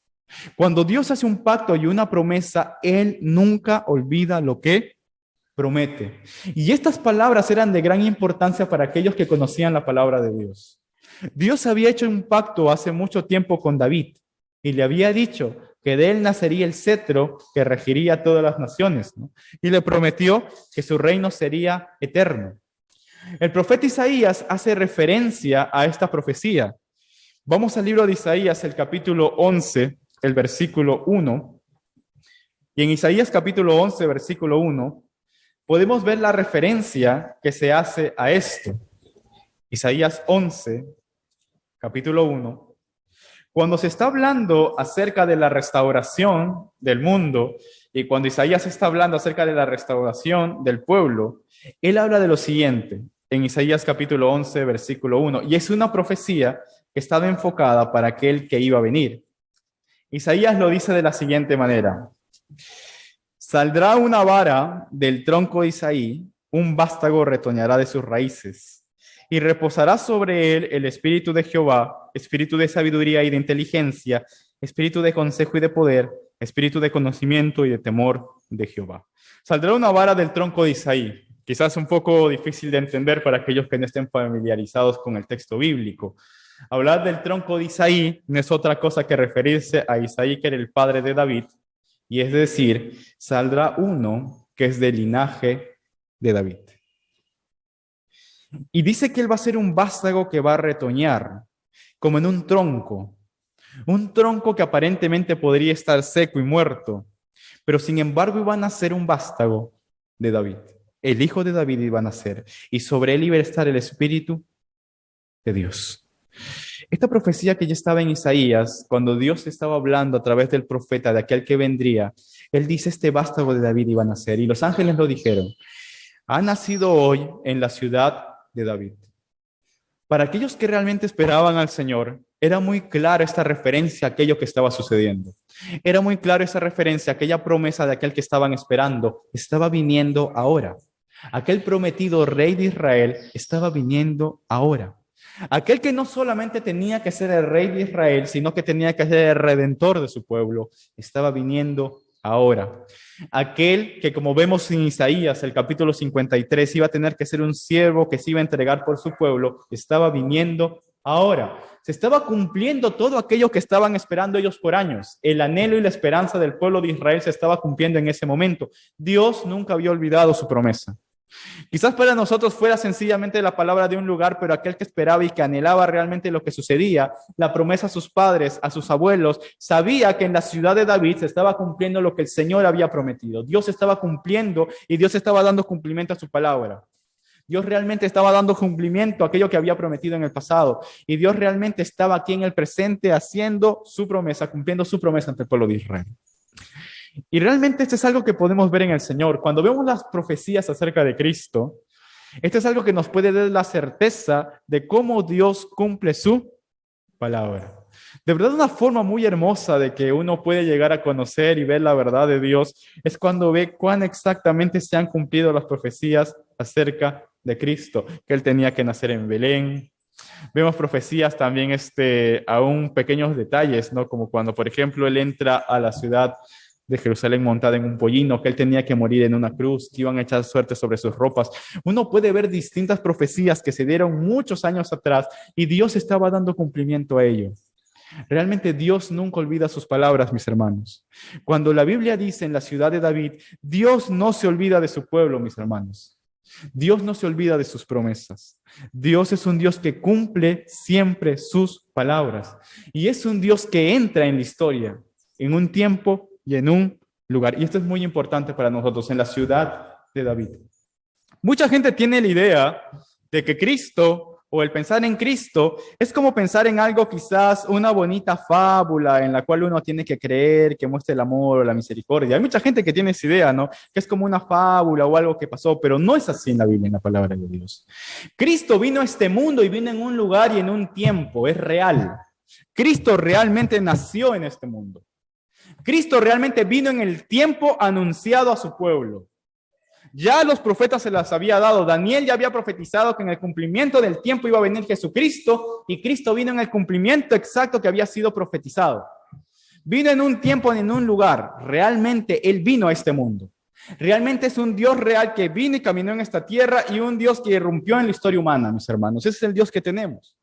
Cuando Dios hace un pacto y una promesa, Él nunca olvida lo que promete. Y estas palabras eran de gran importancia para aquellos que conocían la palabra de Dios. Dios había hecho un pacto hace mucho tiempo con David y le había dicho que de él nacería el cetro que regiría todas las naciones, ¿no? Y le prometió que su reino sería eterno. El profeta Isaías hace referencia a esta profecía. Vamos al libro de Isaías, el capítulo 11, el versículo 1. Y en Isaías capítulo 11, versículo 1, podemos ver la referencia que se hace a esto. Isaías 11, capítulo 1. Cuando se está hablando acerca de la restauración del mundo y cuando Isaías está hablando acerca de la restauración del pueblo, él habla de lo siguiente en Isaías capítulo 11, versículo 1, y es una profecía que estaba enfocada para aquel que iba a venir. Isaías lo dice de la siguiente manera: saldrá una vara del tronco de Isaí, un vástago retoñará de sus raíces. Y reposará sobre él el espíritu de Jehová, espíritu de sabiduría y de inteligencia, espíritu de consejo y de poder, espíritu de conocimiento y de temor de Jehová. Saldrá una vara del tronco de Isaí. Quizás un poco difícil de entender para aquellos que no estén familiarizados con el texto bíblico. Hablar del tronco de Isaí no es otra cosa que referirse a Isaí, que era el padre de David, y es decir, saldrá uno que es del linaje de David. Y dice que él va a ser un vástago que va a retoñar, como en un tronco que aparentemente podría estar seco y muerto, pero sin embargo iba a nacer un vástago de David. El hijo de David iba a nacer, y sobre él iba a estar el Espíritu de Dios. Esta profecía que ya estaba en Isaías, cuando Dios estaba hablando a través del profeta de aquel que vendría, él dice: este vástago de David iba a nacer, y los ángeles lo dijeron: ha nacido hoy en la ciudad de David. Para aquellos que realmente esperaban al Señor, era muy clara esta referencia a aquello que estaba sucediendo. Era muy clara esa referencia, aquella promesa de aquel que estaban esperando, estaba viniendo ahora. Aquel prometido rey de Israel estaba viniendo ahora. Aquel que no solamente tenía que ser el rey de Israel, sino que tenía que ser el redentor de su pueblo, estaba viniendo ahora. Aquel que, como vemos en Isaías, el capítulo 53, iba a tener que ser un siervo que se iba a entregar por su pueblo, estaba viniendo ahora. Se estaba cumpliendo todo aquello que estaban esperando ellos por años. El anhelo y la esperanza del pueblo de Israel se estaba cumpliendo en ese momento. Dios nunca había olvidado su promesa. Quizás para nosotros fuera sencillamente la palabra de un lugar, pero aquel que esperaba y que anhelaba realmente lo que sucedía, la promesa a sus padres, a sus abuelos, sabía que en la ciudad de David se estaba cumpliendo lo que el Señor había prometido. Dios estaba cumpliendo y Dios estaba dando cumplimiento a su palabra. Dios realmente estaba dando cumplimiento a aquello que había prometido en el pasado. Y Dios realmente estaba aquí en el presente haciendo su promesa, cumpliendo su promesa ante el pueblo de Israel. Y realmente esto es algo que podemos ver en el Señor. Cuando vemos las profecías acerca de Cristo, esto es algo que nos puede dar la certeza de cómo Dios cumple su palabra. De verdad, una forma muy hermosa de que uno puede llegar a conocer y ver la verdad de Dios es cuando ve cuán exactamente se han cumplido las profecías acerca de Cristo, que Él tenía que nacer en Belén. Vemos profecías también aún pequeños detalles, ¿no? Como cuando, por ejemplo, Él entra a la ciudad de Jerusalén montada en un pollino, que él tenía que morir en una cruz, que iban a echar suerte sobre sus ropas. Uno puede ver distintas profecías que se dieron muchos años atrás y Dios estaba dando cumplimiento a ello. Realmente Dios nunca olvida sus palabras, mis hermanos. Cuando la Biblia dice en la ciudad de David, Dios no se olvida de su pueblo, mis hermanos. Dios no se olvida de sus promesas. Dios es un Dios que cumple siempre sus palabras. Y es un Dios que entra en la historia, en un tiempo y en un lugar. Y esto es muy importante para nosotros, en la ciudad de David. Mucha gente tiene la idea de que Cristo, o el pensar en Cristo, es como pensar en algo, quizás una bonita fábula en la cual uno tiene que creer, que muestre el amor o la misericordia. Hay mucha gente que tiene esa idea, ¿no? Que es como una fábula o algo que pasó, pero no es así en la Biblia, en la palabra de Dios. Cristo vino a este mundo y vino en un lugar y en un tiempo, es real. Cristo realmente nació en este mundo. Cristo realmente vino en el tiempo anunciado a su pueblo. Ya los profetas se las había dado. Daniel ya había profetizado que en el cumplimiento del tiempo iba a venir Jesucristo, y Cristo vino en el cumplimiento exacto que había sido profetizado. Vino en un tiempo, en un lugar. Realmente Él vino a este mundo. Realmente es un Dios real que vino y caminó en esta tierra, y un Dios que irrumpió en la historia humana, mis hermanos. Ese es el Dios que tenemos.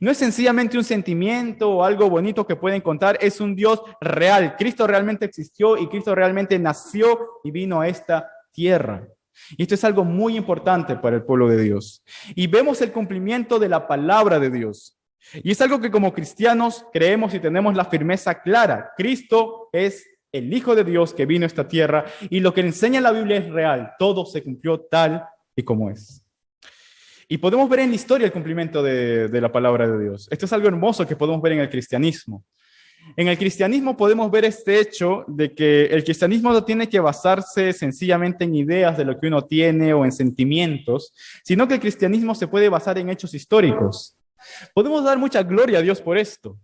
No es sencillamente un sentimiento o algo bonito que pueden contar, es un Dios real. Cristo realmente existió y Cristo realmente nació y vino a esta tierra. Y esto es algo muy importante para el pueblo de Dios. Y vemos el cumplimiento de la palabra de Dios. Y es algo que como cristianos creemos y tenemos la firmeza clara. Cristo es el Hijo de Dios que vino a esta tierra, y lo que enseña la Biblia es real. Todo se cumplió tal y como es. Y podemos ver en la historia el cumplimiento de la palabra de Dios. Esto es algo hermoso que podemos ver en el cristianismo. En el cristianismo podemos ver este hecho de que el cristianismo no tiene que basarse sencillamente en ideas de lo que uno tiene o en sentimientos, sino que el cristianismo se puede basar en hechos históricos. Podemos dar mucha gloria a Dios por esto.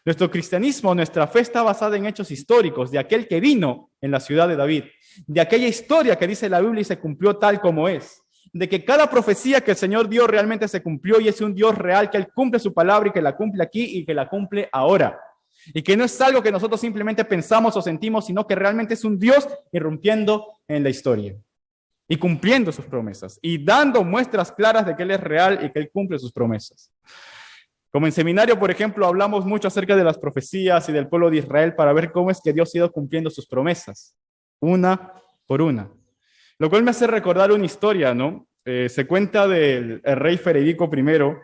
Nuestro cristianismo, nuestra fe está basada en hechos históricos de aquel que vino en la ciudad de David, de aquella historia que dice la Biblia y se cumplió tal como es, de que cada profecía que el Señor dio realmente se cumplió, y es un Dios real que Él cumple su palabra y que la cumple aquí y que la cumple ahora. Y que no es algo que nosotros simplemente pensamos o sentimos, sino que realmente es un Dios irrumpiendo en la historia y cumpliendo sus promesas y dando muestras claras de que Él es real y que Él cumple sus promesas. Como en seminario, por ejemplo, hablamos mucho acerca de las profecías y del pueblo de Israel para ver cómo es que Dios ha ido cumpliendo sus promesas, una por una. Lo cual me hace recordar una historia, ¿no? Se cuenta del rey Federico I,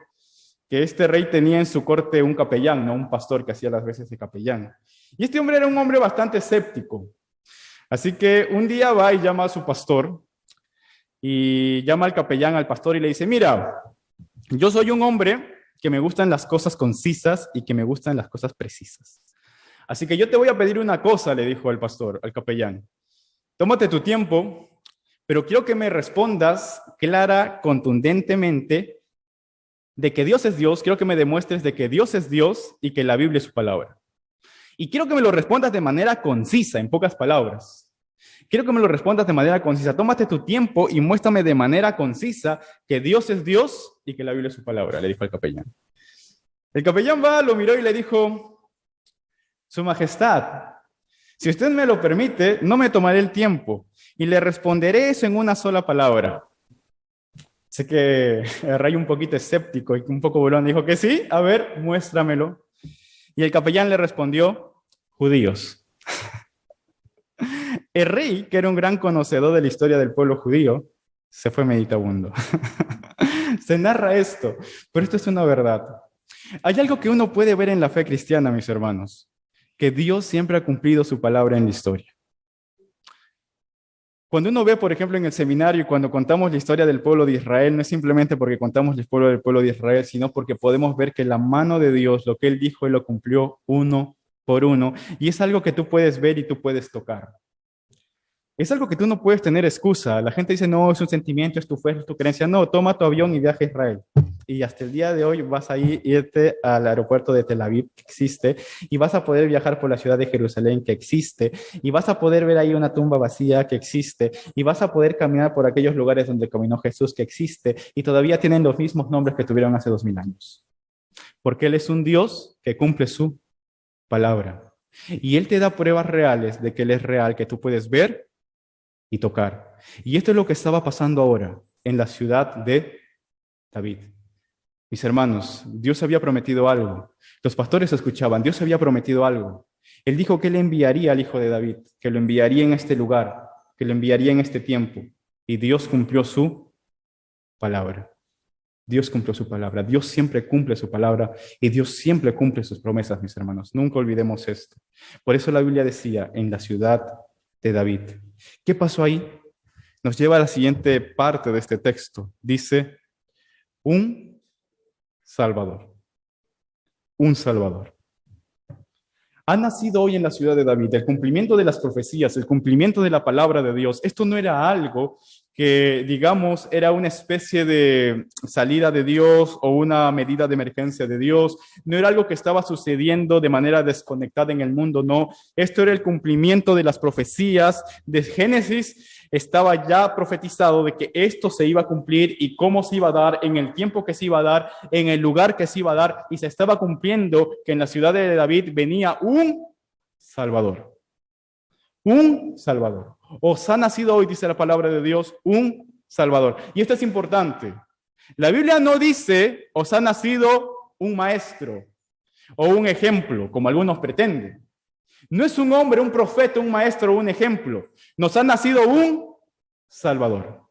que este rey tenía en su corte un capellán, ¿no? Un pastor que hacía las veces de capellán. Y este hombre era un hombre bastante escéptico. Así que un día va y llama a su pastor, y llama al capellán, al pastor, y le dice: mira, yo soy un hombre que me gustan las cosas concisas y que me gustan las cosas precisas. Así que yo te voy a pedir una cosa, le dijo al pastor, al capellán. Tómate tu tiempo, pero quiero que me respondas clara, contundentemente, de que Dios es Dios. Quiero que me demuestres de que Dios es Dios y que la Biblia es su palabra. Y quiero que me lo respondas de manera concisa, en pocas palabras. Quiero que me lo respondas de manera concisa. Tómate tu tiempo y muéstrame de manera concisa que Dios es Dios y que la Biblia es su palabra, le dijo al capellán. El capellán lo miró y le dijo: Su Majestad, si usted me lo permite, no me tomaré el tiempo y le responderé eso en una sola palabra. Sé que el rey, un poquito escéptico y un poco burlón, dijo que sí. A ver, muéstramelo. Y el capellán le respondió: judíos. El rey, que era un gran conocedor de la historia del pueblo judío, se fue meditabundo. Se narra esto, pero esto es una verdad. Hay algo que uno puede ver en la fe cristiana, mis hermanos, que Dios siempre ha cumplido su palabra en la historia. Cuando uno ve, por ejemplo, en el seminario, cuando contamos la historia del pueblo de Israel, no es simplemente porque contamos la historia del pueblo de Israel, sino porque podemos ver que la mano de Dios, lo que Él dijo, Él lo cumplió uno por uno, y es algo que tú puedes ver y tú puedes tocar. Es algo que tú no puedes tener excusa. La gente dice: no, es un sentimiento, es tu fe, es tu creencia. No, toma tu avión y viaja a Israel. Y hasta el día de hoy vas a irte al aeropuerto de Tel Aviv, que existe, y vas a poder viajar por la ciudad de Jerusalén, que existe, y vas a poder ver ahí una tumba vacía, que existe, y vas a poder caminar por aquellos lugares donde caminó Jesús, que existe, y todavía tienen los mismos nombres que tuvieron hace 2000 años. Porque Él es un Dios que cumple su palabra. Y Él te da pruebas reales de que Él es real, que tú puedes ver y tocar. Y esto es lo que estaba pasando ahora en la ciudad de David. Mis hermanos, Dios había prometido algo. Los pastores escuchaban: Dios había prometido algo. Él dijo que Él enviaría al hijo de David, que lo enviaría en este lugar, que lo enviaría en este tiempo. Y Dios cumplió su palabra. Dios cumplió su palabra. Dios siempre cumple su palabra y Dios siempre cumple sus promesas, mis hermanos. Nunca olvidemos esto. Por eso la Biblia decía: en la ciudad de David. ¿Qué pasó ahí? Nos lleva a la siguiente parte de este texto. Dice: un Salvador. Un Salvador. Ha nacido hoy en la ciudad de David el cumplimiento de las profecías, el cumplimiento de la palabra de Dios. Esto no era algo que, digamos, era una especie de salida de Dios o una medida de emergencia de Dios. No era algo que estaba sucediendo de manera desconectada en el mundo, no. Esto era el cumplimiento de las profecías de Génesis. Estaba ya profetizado de que esto se iba a cumplir y cómo se iba a dar, en el tiempo que se iba a dar, en el lugar que se iba a dar, y se estaba cumpliendo que en la ciudad de David venía un Salvador. Un Salvador. Os ha nacido hoy, dice la palabra de Dios, un Salvador. Y esto es importante. La Biblia no dice, os ha nacido un maestro o un ejemplo, como algunos pretenden. No es un hombre, un profeta, un maestro o un ejemplo. Nos ha nacido un Salvador.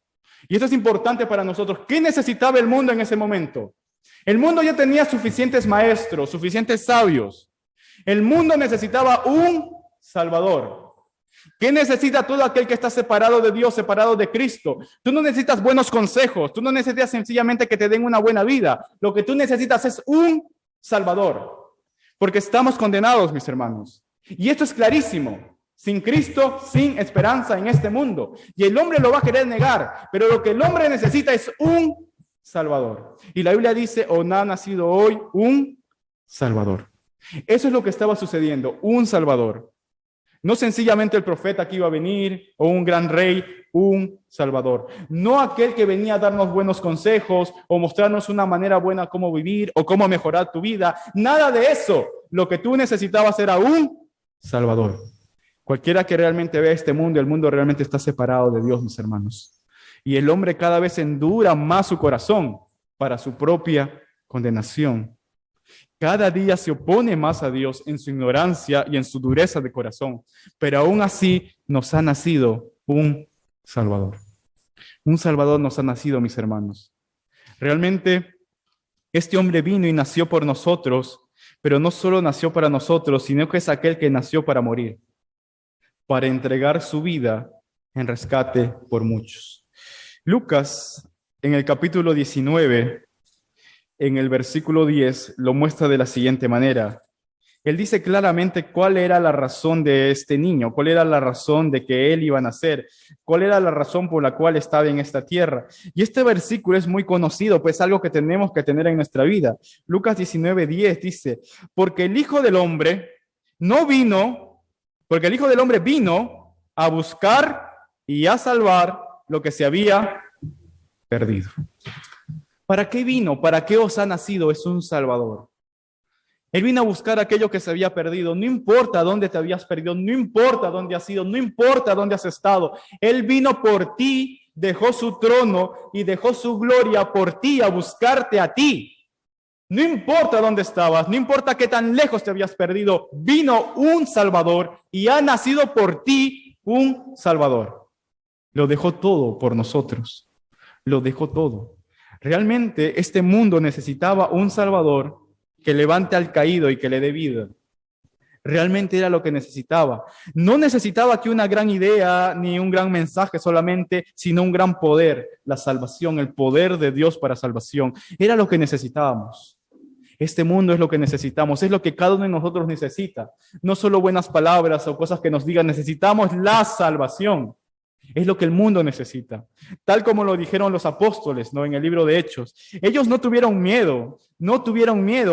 Y esto es importante para nosotros. ¿Qué necesitaba el mundo en ese momento? El mundo ya tenía suficientes maestros, suficientes sabios. El mundo necesitaba un Salvador. ¿Qué necesita todo aquel que está separado de Dios, separado de Cristo? Tú no necesitas buenos consejos, tú no necesitas sencillamente que te den una buena vida. Lo que tú necesitas es un Salvador, porque estamos condenados, mis hermanos. Y esto es clarísimo. Sin Cristo, sin esperanza en este mundo. Y el hombre lo va a querer negar, pero lo que el hombre necesita es un Salvador. Y la Biblia dice, o ha nacido hoy un Salvador. Eso es lo que estaba sucediendo, un Salvador. No sencillamente el profeta que iba a venir o un gran rey, un Salvador. No aquel que venía a darnos buenos consejos o mostrarnos una manera buena cómo vivir o cómo mejorar tu vida. Nada de eso. Lo que tú necesitabas era un Salvador. Cualquiera que realmente vea este mundo, el mundo realmente está separado de Dios, mis hermanos. Y el hombre cada vez endura más su corazón para su propia condenación. Cada día se opone más a Dios en su ignorancia y en su dureza de corazón. Pero aún así nos ha nacido un Salvador. Un Salvador nos ha nacido, mis hermanos. Realmente este hombre vino y nació por nosotros, pero no solo nació para nosotros, sino que es aquel que nació para morir, para entregar su vida en rescate por muchos. Lucas, en el capítulo 19, en el versículo 10, lo muestra de la siguiente manera. Él dice claramente cuál era la razón de este niño, cuál era la razón de que él iba a nacer, cuál era la razón por la cual estaba en esta tierra. Y este versículo es muy conocido, pues algo que tenemos que tener en nuestra vida. Lucas 19:10 dice, porque el Hijo del Hombre vino a buscar y a salvar lo que se había perdido. ¿Para qué vino? ¿Para qué os ha nacido? Es un Salvador. Él vino a buscar aquello que se había perdido. No importa dónde te habías perdido, no importa dónde has ido, no importa dónde has estado. Él vino por ti, dejó su trono y dejó su gloria por ti a buscarte a ti. No importa dónde estabas, no importa qué tan lejos te habías perdido, vino un Salvador y ha nacido por ti un Salvador. Lo dejó todo por nosotros. Lo dejó todo. Realmente este mundo necesitaba un Salvador que levante al caído y que le dé vida. Realmente era lo que necesitaba. No necesitaba que una gran idea ni un gran mensaje solamente, sino un gran poder, la salvación, el poder de Dios para salvación. Era lo que necesitábamos. Este mundo es lo que necesitamos, es lo que cada uno de nosotros necesita. No solo buenas palabras o cosas que nos digan, necesitamos la salvación. Es lo que el mundo necesita. Tal como lo dijeron los apóstoles, ¿no? En el libro de Hechos. Ellos no tuvieron miedo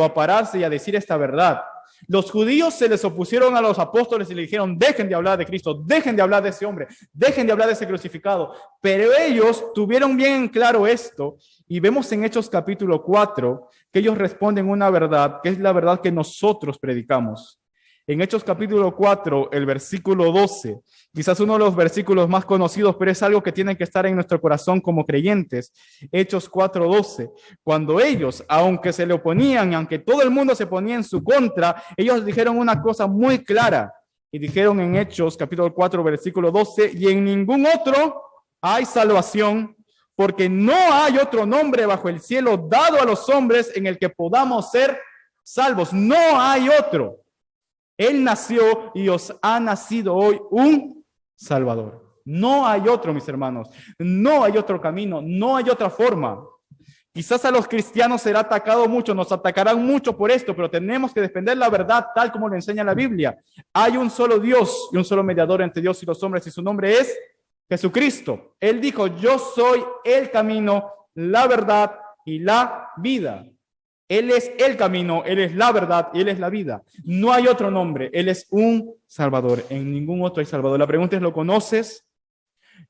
a pararse y a decir esta verdad. Los judíos se les opusieron a los apóstoles y le dijeron, dejen de hablar de Cristo, dejen de hablar de ese hombre, dejen de hablar de ese crucificado. Pero ellos tuvieron bien en claro esto y vemos en Hechos capítulo 4 que ellos responden una verdad, que es la verdad que nosotros predicamos. En Hechos capítulo 4, el versículo 12, quizás uno de los versículos más conocidos, pero es algo que tiene que estar en nuestro corazón como creyentes. Hechos 4:12, cuando ellos, aunque se le oponían, aunque todo el mundo se ponía en su contra, ellos dijeron una cosa muy clara. Y dijeron en Hechos capítulo 4, versículo 12, y en ningún otro hay salvación, porque no hay otro nombre bajo el cielo dado a los hombres en el que podamos ser salvos. No hay otro. Él nació y os ha nacido hoy un Salvador. No hay otro, mis hermanos. No hay otro camino, no hay otra forma. Quizás a los cristianos será atacado mucho, nos atacarán mucho por esto, pero tenemos que defender la verdad tal como lo enseña la Biblia. Hay un solo Dios y un solo mediador entre Dios y los hombres, y su nombre es Jesucristo. Él dijo, yo soy el camino, la verdad y la vida. Él es el camino, Él es la verdad y Él es la vida. No hay otro nombre. Él es un Salvador. En ningún otro hay Salvador. La pregunta es, ¿lo conoces?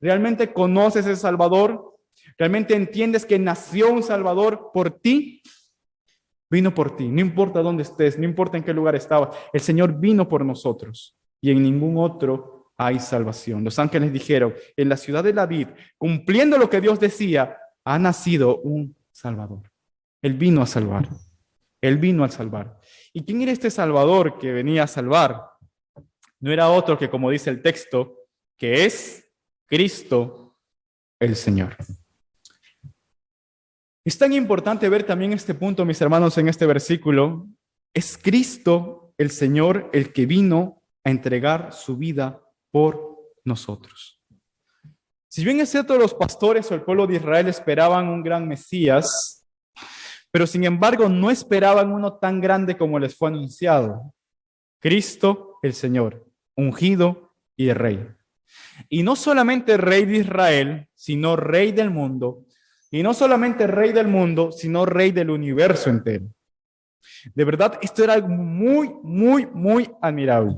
¿Realmente conoces ese Salvador? ¿Realmente entiendes que nació un Salvador por ti? Vino por ti. No importa dónde estés, no importa en qué lugar estabas. El Señor vino por nosotros y en ningún otro hay salvación. Los ángeles dijeron, en la ciudad de David, cumpliendo lo que Dios decía, ha nacido un Salvador. Él vino a salvar. Él vino a salvar. ¿Y quién era este Salvador que venía a salvar? No era otro que, como dice el texto, que es Cristo el Señor. Es tan importante ver también este punto, mis hermanos, en este versículo. Es Cristo el Señor el que vino a entregar su vida por nosotros. Si bien es cierto, los pastores o el pueblo de Israel esperaban un gran Mesías, pero sin embargo no esperaban uno tan grande como les fue anunciado. Cristo el Señor, ungido y rey. Y no solamente rey de Israel, sino rey del mundo. Y no solamente rey del mundo, sino rey del universo entero. De verdad, esto era algo muy, muy, muy admirable.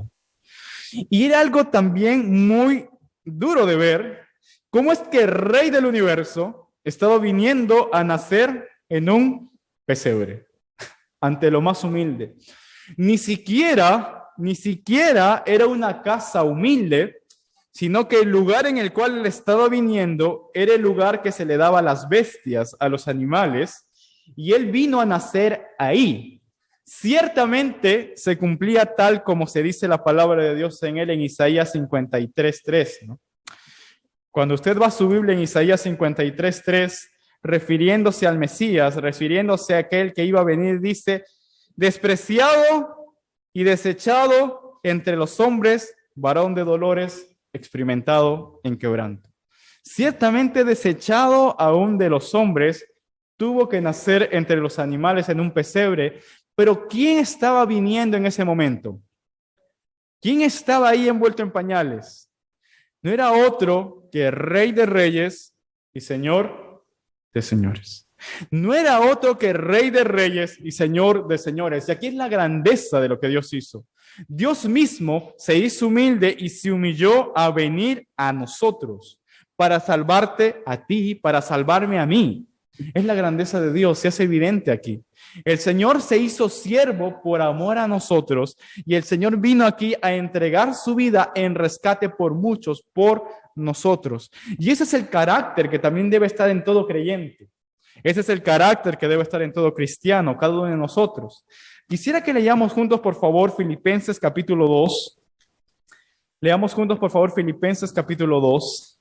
Y era algo también muy duro de ver. ¿Cómo es que el rey del universo estaba viniendo a nacer en un pesebre? Ante lo más humilde. Ni siquiera era una casa humilde, sino que el lugar en el cual él estaba viniendo era el lugar que se le daba a las bestias, a los animales, y él vino a nacer ahí. Ciertamente se cumplía tal como se dice la palabra de Dios en él en Isaías 53:3, ¿no? Cuando usted va a su Biblia en Isaías 53:3, refiriéndose al Mesías, refiriéndose a aquel que iba a venir, dice, despreciado y desechado entre los hombres, varón de dolores, experimentado en quebranto. Ciertamente desechado aún de los hombres, tuvo que nacer entre los animales en un pesebre, pero ¿quién estaba viniendo en ese momento? ¿Quién estaba ahí envuelto en pañales? No era otro que Rey de Reyes y Señor de Señores. No era otro que Rey de Reyes y Señor de Señores. Y aquí es la grandeza de lo que Dios hizo. Dios mismo se hizo humilde y se humilló a venir a nosotros para salvarte a ti, para salvarme a mí. Es la grandeza de Dios, se hace evidente aquí. El Señor se hizo siervo por amor a nosotros y el Señor vino aquí a entregar su vida en rescate por muchos, por nosotros. Y ese es el carácter que también debe estar en todo creyente. Ese es el carácter que debe estar en todo cristiano, cada uno de nosotros. Quisiera que leamos juntos, por favor, Filipenses capítulo 2. Leamos juntos, por favor, Filipenses capítulo 2.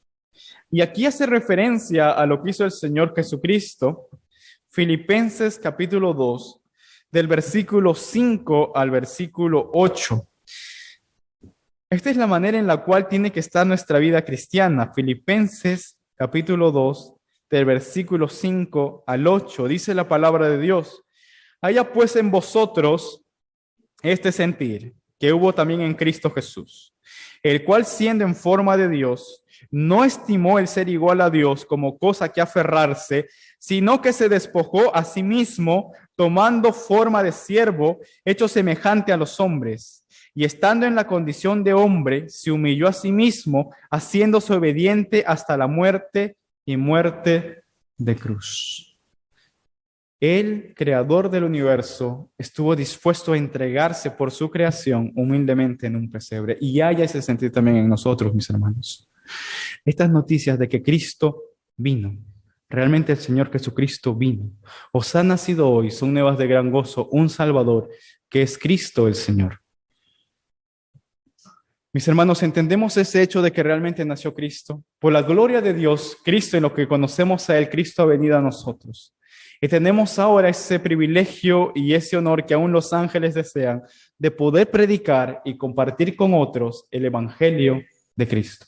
Y aquí hace referencia a lo que hizo el Señor Jesucristo. Filipenses capítulo 2, del versículo 5 al versículo 8. Esta es la manera en la cual tiene que estar nuestra vida cristiana. Filipenses capítulo 2, del versículo 5 al 8, dice la palabra de Dios. Haya pues en vosotros este sentir que hubo también en Cristo Jesús, el cual siendo en forma de Dios, no estimó el ser igual a Dios como cosa que aferrarse, sino que se despojó a sí mismo, tomando forma de siervo, hecho semejante a los hombres. Y estando en la condición de hombre, se humilló a sí mismo, haciéndose obediente hasta la muerte y muerte de cruz. El creador del universo estuvo dispuesto a entregarse por su creación humildemente en un pesebre. Y haya ese sentir también en nosotros, mis hermanos. Estas noticias de que Cristo vino, realmente el Señor Jesucristo vino, os ha nacido hoy, son nuevas de gran gozo, un Salvador que es Cristo el Señor. Mis hermanos, ¿entendemos ese hecho de que realmente nació Cristo? Por la gloria de Dios, Cristo, en lo que conocemos a Él, Cristo ha venido a nosotros. Y tenemos ahora ese privilegio y ese honor que aún los ángeles desean de poder predicar y compartir con otros el Evangelio de Cristo.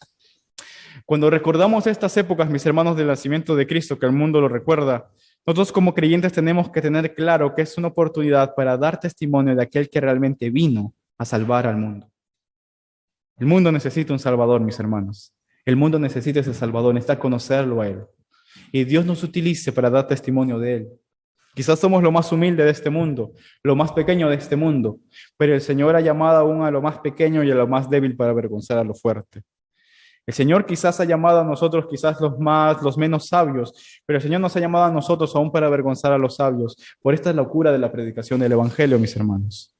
Cuando recordamos estas épocas, mis hermanos, del nacimiento de Cristo, que el mundo lo recuerda, nosotros como creyentes tenemos que tener claro que es una oportunidad para dar testimonio de aquel que realmente vino a salvar al mundo. El mundo necesita un Salvador, mis hermanos. El mundo necesita ese Salvador, necesita conocerlo a Él. Y Dios nos utilice para dar testimonio de Él. Quizás somos lo más humilde de este mundo, lo más pequeño de este mundo, pero el Señor ha llamado aún a lo más pequeño y a lo más débil para avergonzar a lo fuerte. El Señor quizás ha llamado a nosotros, quizás los menos sabios, pero el Señor nos ha llamado a nosotros aún para avergonzar a los sabios. Por esta locura de la predicación del Evangelio, mis hermanos.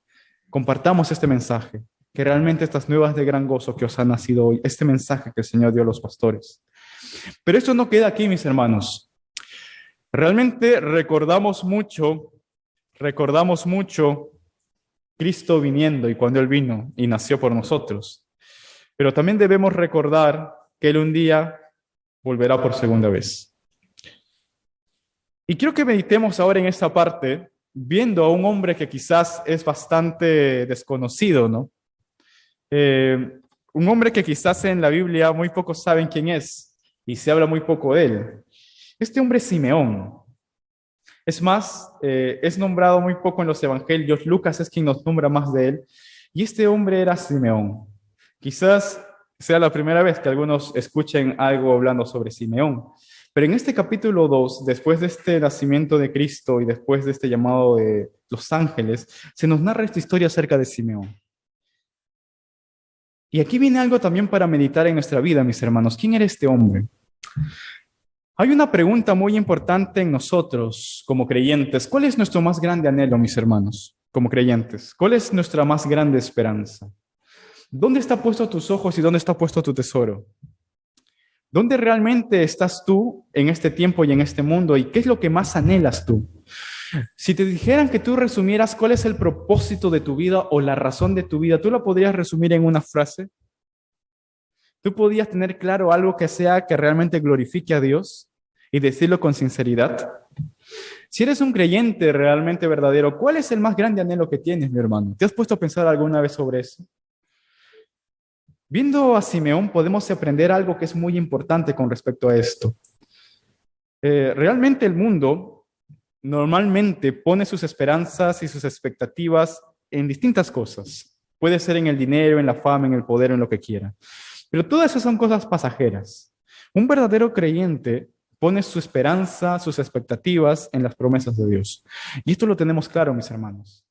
Compartamos este mensaje, que realmente estas nuevas de gran gozo que os han nacido hoy, este mensaje que el Señor dio a los pastores. Pero esto no queda aquí, mis hermanos. Realmente recordamos mucho Cristo viniendo y cuando Él vino y nació por nosotros. Pero también debemos recordar que Él un día volverá por segunda vez. Y quiero que meditemos ahora en esta parte, viendo a un hombre que quizás es bastante desconocido, ¿no? Un hombre que quizás en la Biblia muy pocos saben quién es y se habla muy poco de él. Este hombre es Simeón. Es más, es nombrado muy poco en los evangelios. Lucas es quien nos nombra más de él. Y este hombre era Simeón. Quizás sea la primera vez que algunos escuchen algo hablando sobre Simeón. Pero en este capítulo 2, después de este nacimiento de Cristo y después de este llamado de los ángeles, se nos narra esta historia acerca de Simeón. Y aquí viene algo también para meditar en nuestra vida, mis hermanos. ¿Quién era este hombre? Hay una pregunta muy importante en nosotros como creyentes. ¿Cuál es nuestro más grande anhelo, mis hermanos, como creyentes? ¿Cuál es nuestra más grande esperanza? ¿Dónde está puesto tus ojos y dónde está puesto tu tesoro? ¿Dónde realmente estás tú en este tiempo y en este mundo? ¿Y qué es lo que más anhelas tú? Si te dijeran que tú resumieras cuál es el propósito de tu vida o la razón de tu vida, ¿tú la podrías resumir en una frase? ¿Tú podías tener claro algo que sea que realmente glorifique a Dios y decirlo con sinceridad? Si eres un creyente realmente verdadero, ¿cuál es el más grande anhelo que tienes, mi hermano? ¿Te has puesto a pensar alguna vez sobre eso? Viendo a Simeón podemos aprender algo que es muy importante con respecto a esto. Realmente el mundo normalmente pone sus esperanzas y sus expectativas en distintas cosas. Puede ser en el dinero, en la fama, en el poder, en lo que quiera. Pero todas esas son cosas pasajeras. Un verdadero creyente pone su esperanza, sus expectativas en las promesas de Dios. Y esto lo tenemos claro, mis hermanos.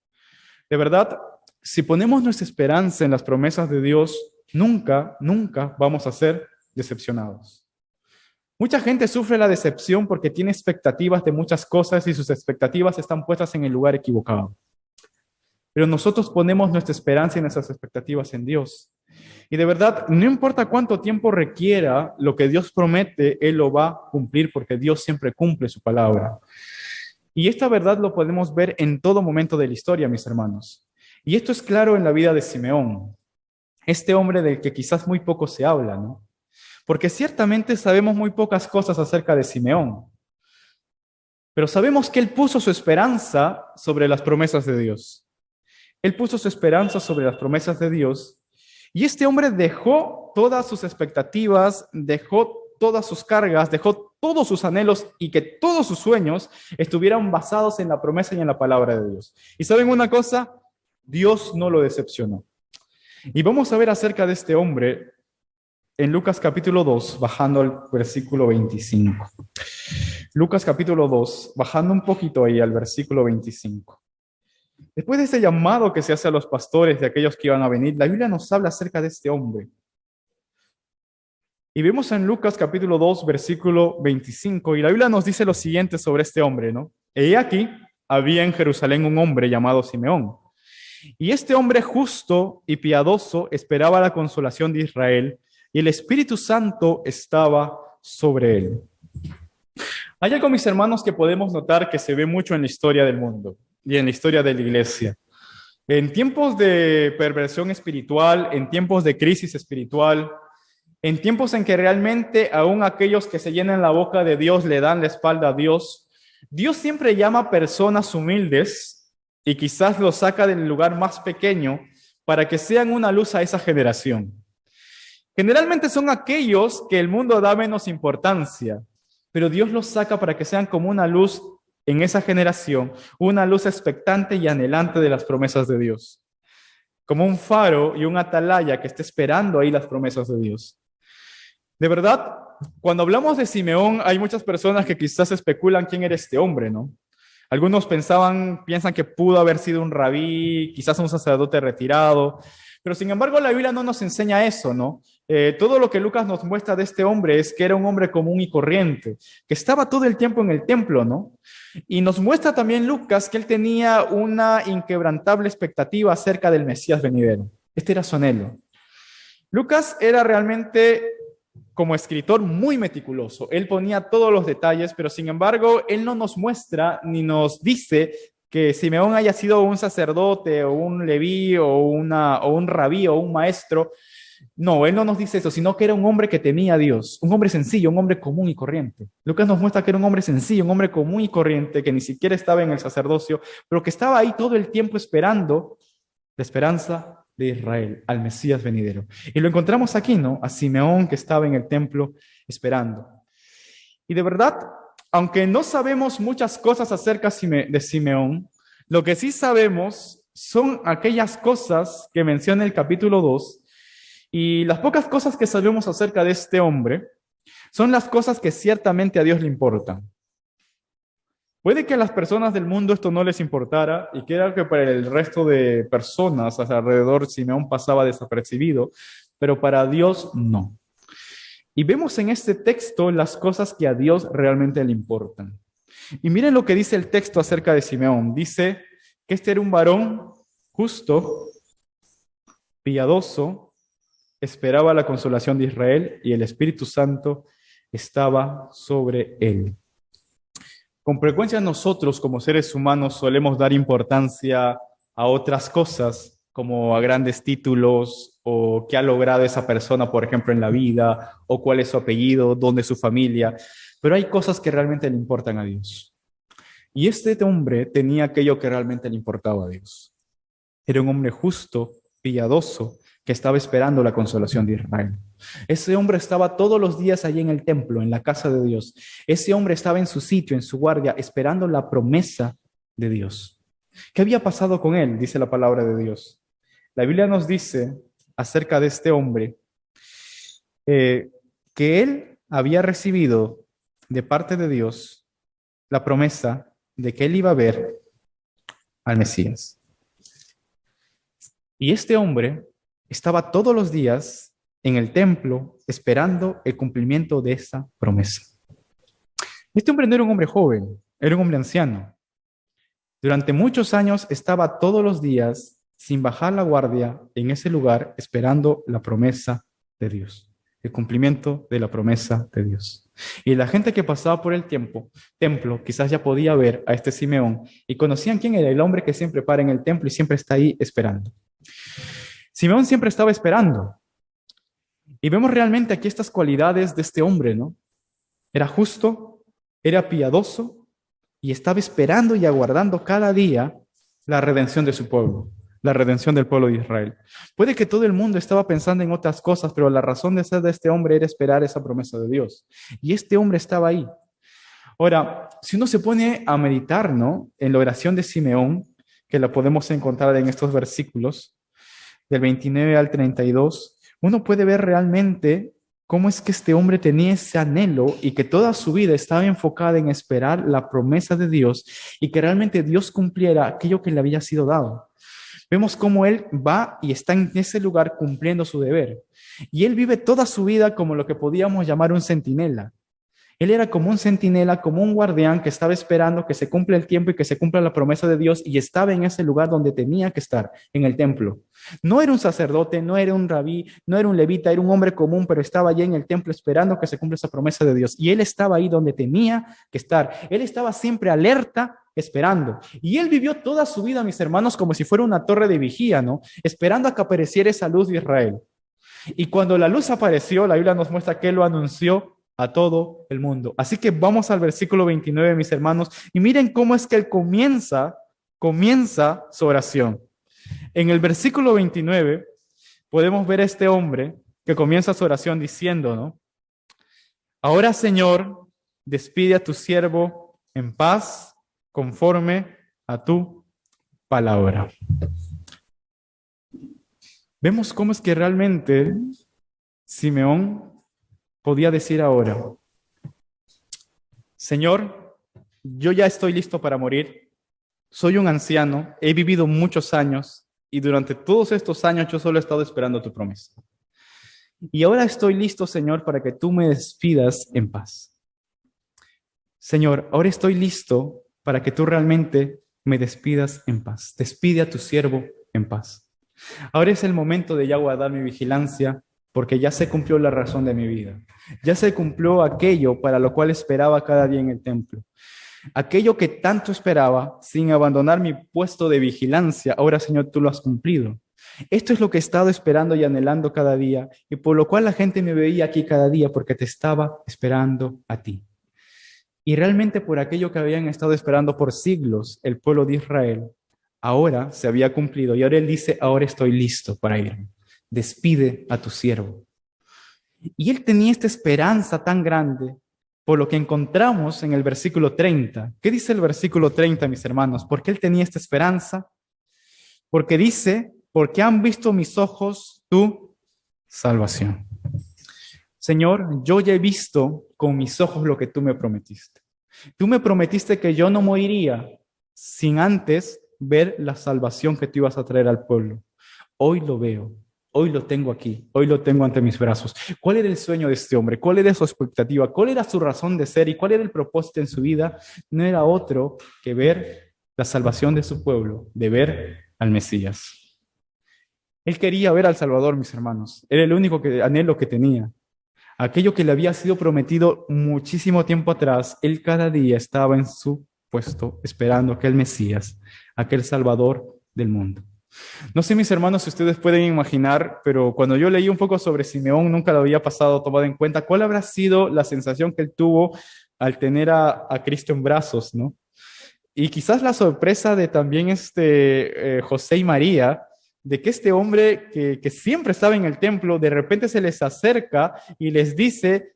De verdad, si ponemos nuestra esperanza en las promesas de Dios, nunca vamos a ser decepcionados. Mucha gente sufre la decepción porque tiene expectativas de muchas cosas y sus expectativas están puestas en el lugar equivocado. Pero nosotros ponemos nuestra esperanza y nuestras expectativas en Dios. Y de verdad, no importa cuánto tiempo requiera lo que Dios promete, Él lo va a cumplir porque Dios siempre cumple su palabra. Y esta verdad lo podemos ver en todo momento de la historia, mis hermanos. Y esto es claro en la vida de Simeón, este hombre del que quizás muy poco se habla, ¿no? Porque ciertamente sabemos muy pocas cosas acerca de Simeón, pero sabemos que él puso su esperanza sobre las promesas de Dios. Él puso su esperanza sobre las promesas de Dios y este hombre dejó todas sus expectativas, dejó todas sus cargas, dejó todos sus anhelos y que todos sus sueños estuvieran basados en la promesa y en la palabra de Dios. ¿Y saben una cosa? Dios no lo decepcionó. Y vamos a ver acerca de este hombre en Lucas capítulo 2, bajando al versículo 25. Lucas capítulo 2, bajando un poquito ahí al versículo 25. Después de este llamado que se hace a los pastores de aquellos que iban a venir, la Biblia nos habla acerca de este hombre. Y vemos en Lucas capítulo 2, versículo 25, y la Biblia nos dice lo siguiente sobre este hombre, ¿no? He aquí, había en Jerusalén un hombre llamado Simeón. Y este hombre justo y piadoso esperaba la consolación de Israel, y el Espíritu Santo estaba sobre él. Hay algo, mis hermanos, que podemos notar que se ve mucho en la historia del mundo y en la historia de la iglesia. En tiempos de perversión espiritual, en tiempos de crisis espiritual, en tiempos en que realmente aún aquellos que se llenan la boca de Dios le dan la espalda a Dios, Dios siempre llama a personas humildes y quizás los saca del lugar más pequeño para que sean una luz a esa generación. Generalmente son aquellos que el mundo da menos importancia, pero Dios los saca para que sean como una luz en esa generación, una luz expectante y anhelante de las promesas de Dios. Como un faro y un atalaya que esté esperando ahí las promesas de Dios. De verdad, cuando hablamos de Simeón, hay muchas personas que quizás especulan quién era este hombre, ¿no? Algunos piensan que pudo haber sido un rabí, quizás un sacerdote retirado, pero sin embargo la Biblia no nos enseña eso, ¿no? Todo lo que Lucas nos muestra de este hombre es que era un hombre común y corriente, que estaba todo el tiempo en el templo, ¿no? Y nos muestra también Lucas que él tenía una inquebrantable expectativa acerca del Mesías venidero. Este era su anhelo. Lucas era realmente como escritor muy meticuloso. Él ponía todos los detalles, pero sin embargo, él no nos muestra ni nos dice que Simeón haya sido un sacerdote o un leví o un rabí o un maestro. No, él no nos dice eso, sino que era un hombre que temía a Dios, un hombre sencillo, un hombre común y corriente. Lucas nos muestra que era un hombre sencillo, un hombre común y corriente, que ni siquiera estaba en el sacerdocio, pero que estaba ahí todo el tiempo esperando la esperanza de Israel, al Mesías venidero. Y lo encontramos aquí, ¿no? A Simeón que estaba en el templo esperando. Y de verdad, aunque no sabemos muchas cosas acerca de Simeón, lo que sí sabemos son aquellas cosas que menciona el capítulo 2 y las pocas cosas que sabemos acerca de este hombre son las cosas que ciertamente a Dios le importan. Puede que a las personas del mundo esto no les importara y que era que para el resto de personas alrededor Simeón pasaba desapercibido, pero para Dios no. Y vemos en este texto las cosas que a Dios realmente le importan. Y miren lo que dice el texto acerca de Simeón. Dice que este era un varón justo, piadoso, esperaba la consolación de Israel y el Espíritu Santo estaba sobre él. Con frecuencia nosotros como seres humanos solemos dar importancia a otras cosas, como a grandes títulos o qué ha logrado esa persona, por ejemplo, en la vida, o cuál es su apellido, dónde es su familia, pero hay cosas que realmente le importan a Dios. Y este hombre tenía aquello que realmente le importaba a Dios. Era un hombre justo, piadoso, que estaba esperando la consolación de Israel. Ese hombre estaba todos los días allí en el templo, en la casa de Dios. Ese hombre estaba en su sitio, en su guardia, esperando la promesa de Dios. ¿Qué había pasado con él? Dice la palabra de Dios. La Biblia nos dice acerca de este hombre que él había recibido de parte de Dios la promesa de que él iba a ver al Mesías. Y este hombre estaba todos los días en el templo esperando el cumplimiento de esa promesa. Este hombre no era un hombre joven, era un hombre anciano. Durante muchos años estaba todos los días sin bajar la guardia en ese lugar esperando la promesa de Dios, el cumplimiento de la promesa de Dios. Y la gente que pasaba por el templo quizás ya podía ver a este Simeón y conocían quién era el hombre que siempre para en el templo y siempre está ahí esperando. Simeón siempre estaba esperando. Y vemos realmente aquí estas cualidades de este hombre, ¿no? Era justo, era piadoso y estaba esperando y aguardando cada día la redención de su pueblo, la redención del pueblo de Israel. Puede que todo el mundo estaba pensando en otras cosas, pero la razón de ser de este hombre era esperar esa promesa de Dios. Y este hombre estaba ahí. Ahora, si uno se pone a meditar, ¿no? En la oración de Simeón, que la podemos encontrar en estos versículos, del 29 al 32, uno puede ver realmente cómo es que este hombre tenía ese anhelo y que toda su vida estaba enfocada en esperar la promesa de Dios y que realmente Dios cumpliera aquello que le había sido dado. Vemos cómo él va y está en ese lugar cumpliendo su deber. Y él vive toda su vida como lo que podíamos llamar un centinela. Él era como un centinela, como un guardián que estaba esperando que se cumpla el tiempo y que se cumpla la promesa de Dios y estaba en ese lugar donde tenía que estar, en el templo. No era un sacerdote, no era un rabí, no era un levita, era un hombre común, pero estaba allí en el templo esperando que se cumpla esa promesa de Dios. Y él estaba ahí donde tenía que estar. Él estaba siempre alerta, esperando. Y él vivió toda su vida, mis hermanos, como si fuera una torre de vigía, ¿no? Esperando a que apareciera esa luz de Israel. Y cuando la luz apareció, la Biblia nos muestra que él lo anunció a todo el mundo. Así que vamos al versículo 29, mis hermanos, y miren cómo es que él comienza su oración. En el versículo 29 podemos ver a este hombre que comienza su oración diciendo, ¿no? Ahora, Señor, despide a tu siervo en paz, conforme a tu palabra. Vemos cómo es que realmente Simeón podía decir ahora: Señor, yo ya estoy listo para morir. Soy un anciano, he vivido muchos años y durante todos estos años yo solo he estado esperando tu promesa. Y ahora estoy listo, Señor, para que tú me despidas en paz. Señor, ahora estoy listo para que tú realmente me despidas en paz. Despide a tu siervo en paz. Ahora es el momento de ya guardar mi vigilancia, porque ya se cumplió la razón de mi vida. Ya se cumplió aquello para lo cual esperaba cada día en el templo. Aquello que tanto esperaba, sin abandonar mi puesto de vigilancia, ahora, Señor, tú lo has cumplido. Esto es lo que he estado esperando y anhelando cada día, y por lo cual la gente me veía aquí cada día, porque te estaba esperando a ti. Y realmente por aquello que habían estado esperando por siglos el pueblo de Israel, ahora se había cumplido. Y ahora él dice: ahora estoy listo para irme. Despide a tu siervo. Y él tenía esta esperanza tan grande, por lo que encontramos en el versículo 30. ¿Qué dice el versículo 30, mis hermanos? ¿Por qué él tenía esta esperanza? Porque dice: porque han visto mis ojos tu salvación. Señor, yo ya he visto con mis ojos lo que tú me prometiste. Tú me prometiste que yo no moriría sin antes ver la salvación que tú ibas a traer al pueblo. Hoy lo veo, hoy lo tengo aquí, hoy lo tengo ante mis brazos. ¿Cuál era el sueño de este hombre? ¿Cuál era su expectativa? ¿Cuál era su razón de ser? ¿Y cuál era el propósito en su vida? No era otro que ver la salvación de su pueblo, de ver al Mesías. Él quería ver al Salvador, mis hermanos. Era el único anhelo que tenía. Aquello que le había sido prometido muchísimo tiempo atrás, él cada día estaba en su puesto esperando aquel Mesías, aquel Salvador del mundo. No sé, mis hermanos, si ustedes pueden imaginar, pero cuando yo leí un poco sobre Simeón, nunca lo había tomado en cuenta. ¿Cuál habrá sido la sensación que él tuvo al tener a Cristo en brazos, no? Y quizás la sorpresa de también José y María, de que este hombre que siempre estaba en el templo, de repente se les acerca y les dice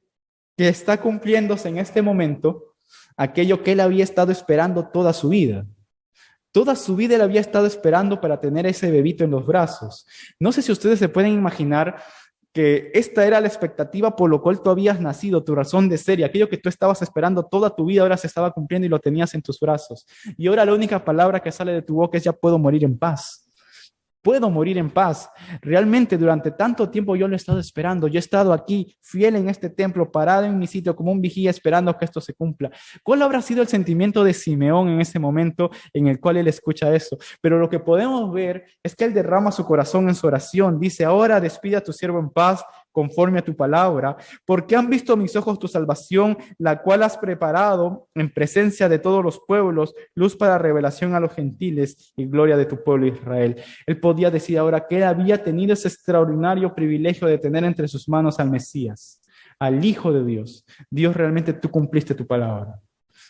que está cumpliéndose en este momento aquello que él había estado esperando toda su vida. Toda su vida él había estado esperando para tener ese bebito en los brazos. No sé si ustedes se pueden imaginar que esta era la expectativa por lo cual tú habías nacido, tu razón de ser, y aquello que tú estabas esperando toda tu vida ahora se estaba cumpliendo y lo tenías en tus brazos. Y ahora la única palabra que sale de tu boca es: ya puedo morir en paz. Puedo morir en paz. Realmente durante tanto tiempo yo lo he estado esperando. Yo he estado aquí fiel en este templo, parado en mi sitio como un vigía esperando que esto se cumpla. ¿Cuál habrá sido el sentimiento de Simeón en ese momento en el cual él escucha eso? Pero lo que podemos ver es que él derrama su corazón en su oración. Dice: ahora despide a tu siervo en paz, conforme a tu palabra, porque han visto mis ojos tu salvación, la cual has preparado en presencia de todos los pueblos, luz para revelación a los gentiles y gloria de tu pueblo Israel. Él podía decir ahora que él había tenido ese extraordinario privilegio de tener entre sus manos al Mesías, al Hijo de Dios. Dios, realmente tú cumpliste tu palabra.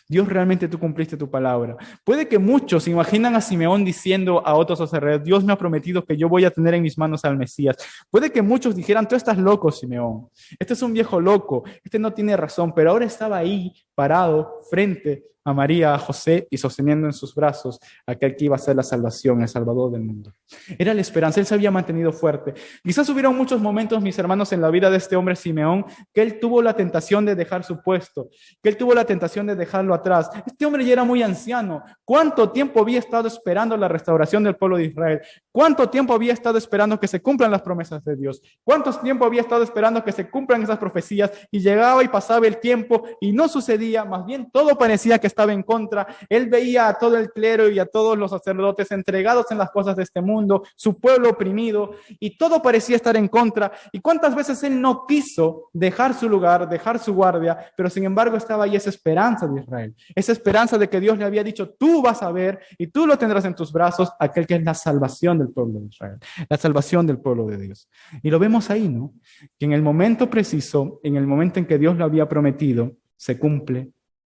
Dios, realmente tú cumpliste tu palabra. Puede que muchos imaginan a Simeón diciendo a otros sacerdotes: Dios me ha prometido que yo voy a tener en mis manos al Mesías. Puede que muchos dijeran: tú estás loco, Simeón. Este es un viejo loco. Este no tiene razón. Pero ahora estaba ahí, parado, frente a María, a José, y sosteniendo en sus brazos aquel que iba a ser la salvación, el Salvador del mundo. Era la esperanza. Él se había mantenido fuerte. Quizás hubieron muchos momentos, mis hermanos, en la vida de este hombre Simeón, que él tuvo la tentación de dejar su puesto, que él tuvo la tentación de dejarlo atrás. Este hombre ya era muy anciano. ¿Cuánto tiempo había estado esperando la restauración del pueblo de Israel? ¿Cuánto tiempo había estado esperando que se cumplan las promesas de Dios? ¿Cuánto tiempo había estado esperando que se cumplan esas profecías? Y llegaba y pasaba el tiempo y no sucedía. Más bien todo parecía que estaba en contra. Él veía a todo el clero y a todos los sacerdotes entregados en las cosas de este mundo, su pueblo oprimido, y todo parecía estar en contra. ¿Y cuántas veces él no quiso dejar su lugar, dejar su guardia? Pero sin embargo estaba ahí esa esperanza de Israel, esa esperanza de que Dios le había dicho: tú vas a ver y tú lo tendrás en tus brazos, aquel que es la salvación del pueblo de Israel, la salvación del pueblo de Dios. Y lo vemos ahí, ¿no? Que en el momento preciso, en el momento en que Dios lo había prometido, se cumple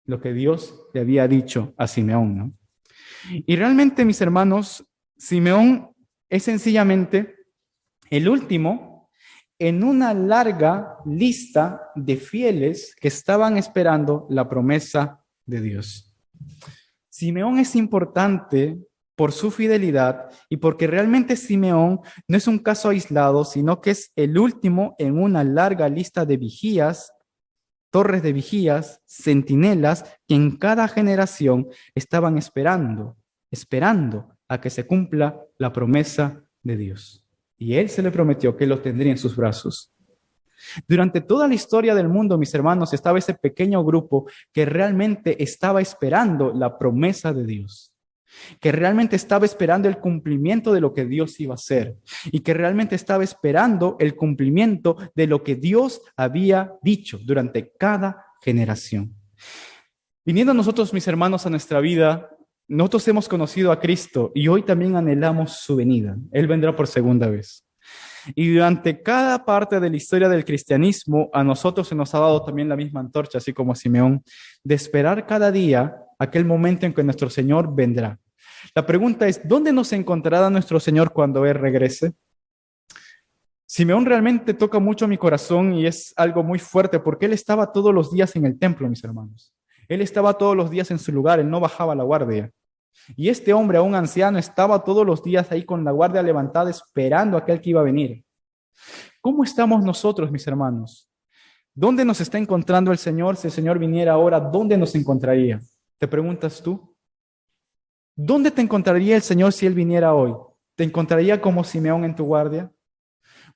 lo que Dios le había dicho a Simeón, ¿no? Y realmente, mis hermanos, Simeón es sencillamente el último en una larga lista de fieles que estaban esperando la promesa de Dios. Simeón es importante por su fidelidad y porque realmente Simeón no es un caso aislado, sino que es el último en una larga lista de vigías, torres de vigías, centinelas, que en cada generación estaban esperando a que se cumpla la promesa de Dios. Y él se le prometió que lo tendría en sus brazos. Durante toda la historia del mundo, mis hermanos, estaba ese pequeño grupo que realmente estaba esperando la promesa de Dios, que realmente estaba esperando el cumplimiento de lo que Dios iba a hacer y que realmente estaba esperando el cumplimiento de lo que Dios había dicho durante cada generación. Viniendo nosotros, mis hermanos, a nuestra vida, nosotros hemos conocido a Cristo y hoy también anhelamos su venida. Él vendrá por segunda vez. Y durante cada parte de la historia del cristianismo, a nosotros se nos ha dado también la misma antorcha, así como a Simeón, de esperar cada día aquel momento en que nuestro Señor vendrá. La pregunta es, ¿dónde nos encontrará nuestro Señor cuando Él regrese? Simeón realmente toca mucho mi corazón y es algo muy fuerte porque él estaba todos los días en el templo, mis hermanos. Él estaba todos los días en su lugar, él no bajaba la guardia. Y este hombre, aún anciano, estaba todos los días ahí con la guardia levantada esperando a aquel que iba a venir. ¿Cómo estamos nosotros, mis hermanos? ¿Dónde nos está encontrando el Señor? Si el Señor viniera ahora, ¿dónde nos encontraría? ¿Te preguntas tú? ¿Dónde te encontraría el Señor si Él viniera hoy? ¿Te encontraría como Simeón en tu guardia?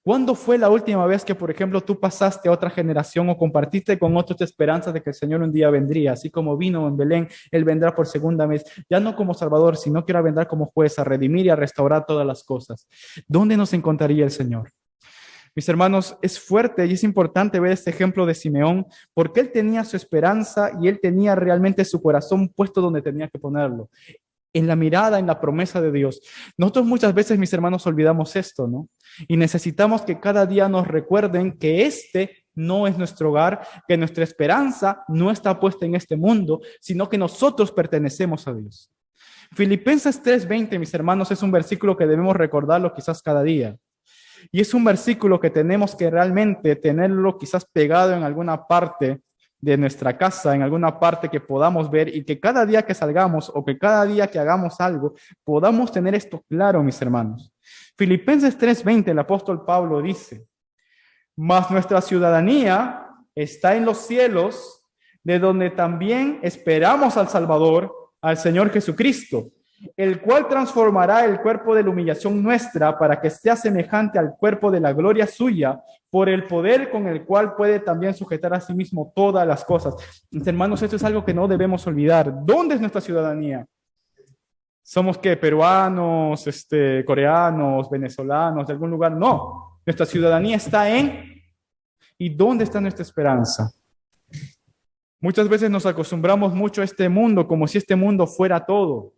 ¿Cuándo fue la última vez que, por ejemplo, tú pasaste a otra generación o compartiste con otros esperanzas de que el Señor un día vendría? Así como vino en Belén, Él vendrá por segunda vez, ya no como Salvador, sino que ahora vendrá como juez a redimir y a restaurar todas las cosas. ¿Dónde nos encontraría el Señor? Mis hermanos, es fuerte y es importante ver este ejemplo de Simeón porque él tenía su esperanza y él tenía realmente su corazón puesto donde tenía que ponerlo, en la mirada, en la promesa de Dios. Nosotros muchas veces, mis hermanos, olvidamos esto, ¿no? Y necesitamos que cada día nos recuerden que este no es nuestro hogar, que nuestra esperanza no está puesta en este mundo, sino que nosotros pertenecemos a Dios. Filipenses 3:20, mis hermanos, es un versículo que debemos recordarlo quizás cada día. Y es un versículo que tenemos que realmente tenerlo quizás pegado en alguna parte de nuestra casa, en alguna parte que podamos ver y que cada día que salgamos o que cada día que hagamos algo, podamos tener esto claro, mis hermanos. Filipenses 3:20, el apóstol Pablo dice, mas nuestra ciudadanía está en los cielos, de donde también esperamos al Salvador, al Señor Jesucristo, el cual transformará el cuerpo de la humillación nuestra para que sea semejante al cuerpo de la gloria suya, por el poder con el cual puede también sujetar a sí mismo todas las cosas. Mis hermanos, esto es algo que no debemos olvidar. ¿Dónde es nuestra ciudadanía? ¿Somos qué? ¿Peruanos, coreanos, venezolanos, de algún lugar? No. Nuestra ciudadanía está en... ¿Y dónde está nuestra esperanza? Muchas veces nos acostumbramos mucho a este mundo como si este mundo fuera todo.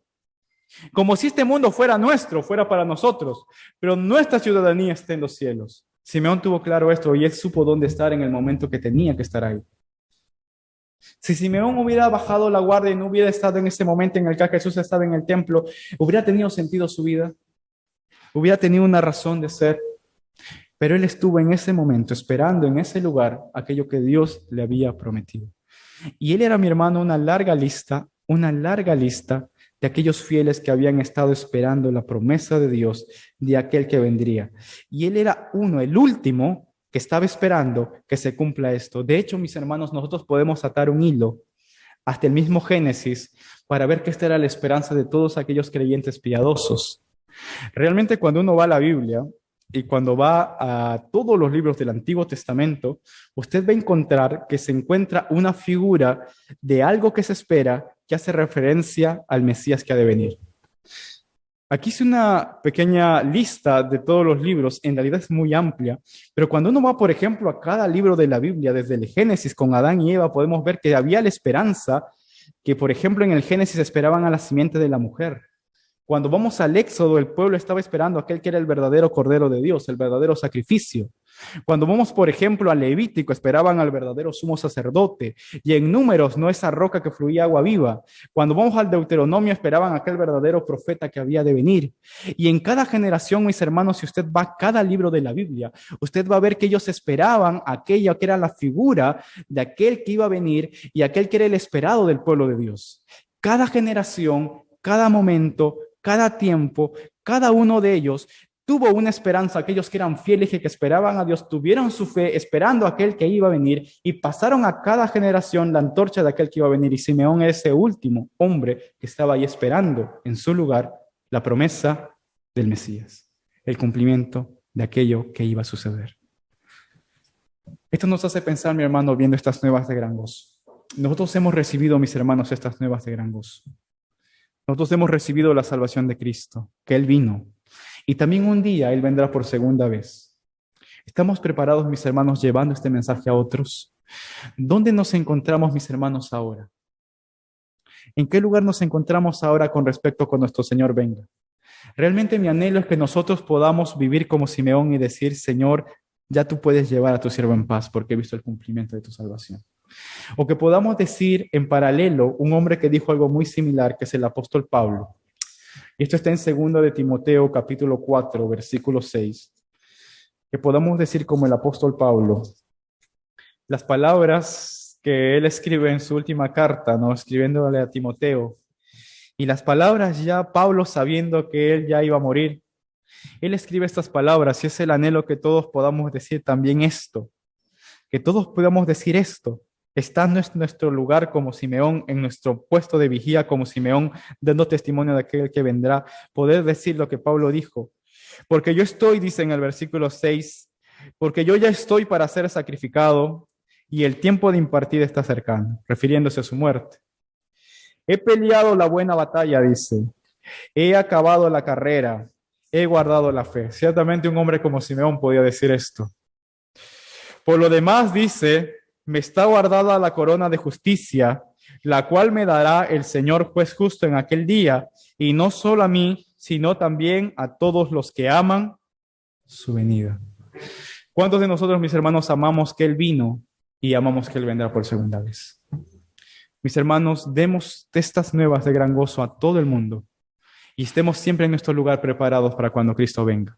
Como si este mundo fuera nuestro, fuera para nosotros, pero nuestra ciudadanía está en los cielos. Simeón tuvo claro esto y él supo dónde estar en el momento que tenía que estar ahí. Si Simeón hubiera bajado la guardia y no hubiera estado en ese momento en el que Jesús estaba en el templo, ¿hubiera tenido sentido su vida? ¿Hubiera tenido una razón de ser? Pero él estuvo en ese momento esperando en ese lugar aquello que Dios le había prometido. Y él era, mi hermano, una larga lista de aquellos fieles que habían estado esperando la promesa de Dios de aquel que vendría. Y él era el último que estaba esperando que se cumpla esto. De hecho, mis hermanos, nosotros podemos atar un hilo hasta el mismo Génesis para ver que esta era la esperanza de todos aquellos creyentes piadosos. Realmente cuando uno va a la Biblia y cuando va a todos los libros del Antiguo Testamento, usted va a encontrar que se encuentra una figura de algo que se espera que hace referencia al Mesías que ha de venir. Aquí hice una pequeña lista de todos los libros, en realidad es muy amplia, pero cuando uno va, por ejemplo, a cada libro de la Biblia, desde el Génesis con Adán y Eva, podemos ver que había la esperanza que, por ejemplo, en el Génesis esperaban a la simiente de la mujer. Cuando vamos al Éxodo, el pueblo estaba esperando a aquel que era el verdadero Cordero de Dios, el verdadero sacrificio. Cuando vamos, por ejemplo, al Levítico, esperaban al verdadero sumo sacerdote. Y en Números, no esa roca que fluía agua viva. Cuando vamos al Deuteronomio, esperaban a aquel verdadero profeta que había de venir. Y en cada generación, mis hermanos, si usted va a cada libro de la Biblia, usted va a ver que ellos esperaban aquella que era la figura de aquel que iba a venir y aquel que era el esperado del pueblo de Dios. Cada generación, cada momento, cada tiempo, cada uno de ellos tuvo una esperanza. Aquellos que eran fieles y que esperaban a Dios tuvieron su fe esperando a aquel que iba a venir y pasaron a cada generación la antorcha de aquel que iba a venir. Y Simeón es ese último hombre que estaba ahí esperando en su lugar la promesa del Mesías, el cumplimiento de aquello que iba a suceder. Esto nos hace pensar, mi hermano, viendo estas nuevas de gran gozo. Nosotros hemos recibido, mis hermanos, estas nuevas de gran gozo. Nosotros hemos recibido la salvación de Cristo, que Él vino. Y también un día Él vendrá por segunda vez. ¿Estamos preparados, mis hermanos, llevando este mensaje a otros? ¿Dónde nos encontramos, mis hermanos, ahora? ¿En qué lugar nos encontramos ahora con respecto a cuando nuestro Señor venga? Realmente mi anhelo es que nosotros podamos vivir como Simeón y decir, Señor, ya tú puedes llevar a tu siervo en paz porque he visto el cumplimiento de tu salvación. O que podamos decir en paralelo un hombre que dijo algo muy similar, que es el apóstol Pablo. Y esto está en 2 de Timoteo, capítulo 4, versículo 6. Que podamos decir como el apóstol Pablo, las palabras que él escribe en su última carta, ¿no? Escribiéndole a Timoteo. Y las palabras ya Pablo sabiendo que él ya iba a morir. Él escribe estas palabras y es el anhelo que todos podamos decir también esto. Que todos podamos decir esto. Estando en nuestro lugar como Simeón, en nuestro puesto de vigía como Simeón, dando testimonio de aquel que vendrá, poder decir lo que Pablo dijo. Porque yo estoy, dice en el versículo 6, porque yo ya estoy para ser sacrificado y el tiempo de impartir está cercano, refiriéndose a su muerte. He peleado la buena batalla, dice. He acabado la carrera, he guardado la fe. Ciertamente un hombre como Simeón podía decir esto. Por lo demás, dice, me está guardada la corona de justicia, la cual me dará el Señor juez justo en aquel día, y no solo a mí, sino también a todos los que aman su venida. ¿Cuántos de nosotros, mis hermanos, amamos que Él vino y amamos que Él vendrá por segunda vez? Mis hermanos, demos estas nuevas de gran gozo a todo el mundo y estemos siempre en nuestro lugar preparados para cuando Cristo venga.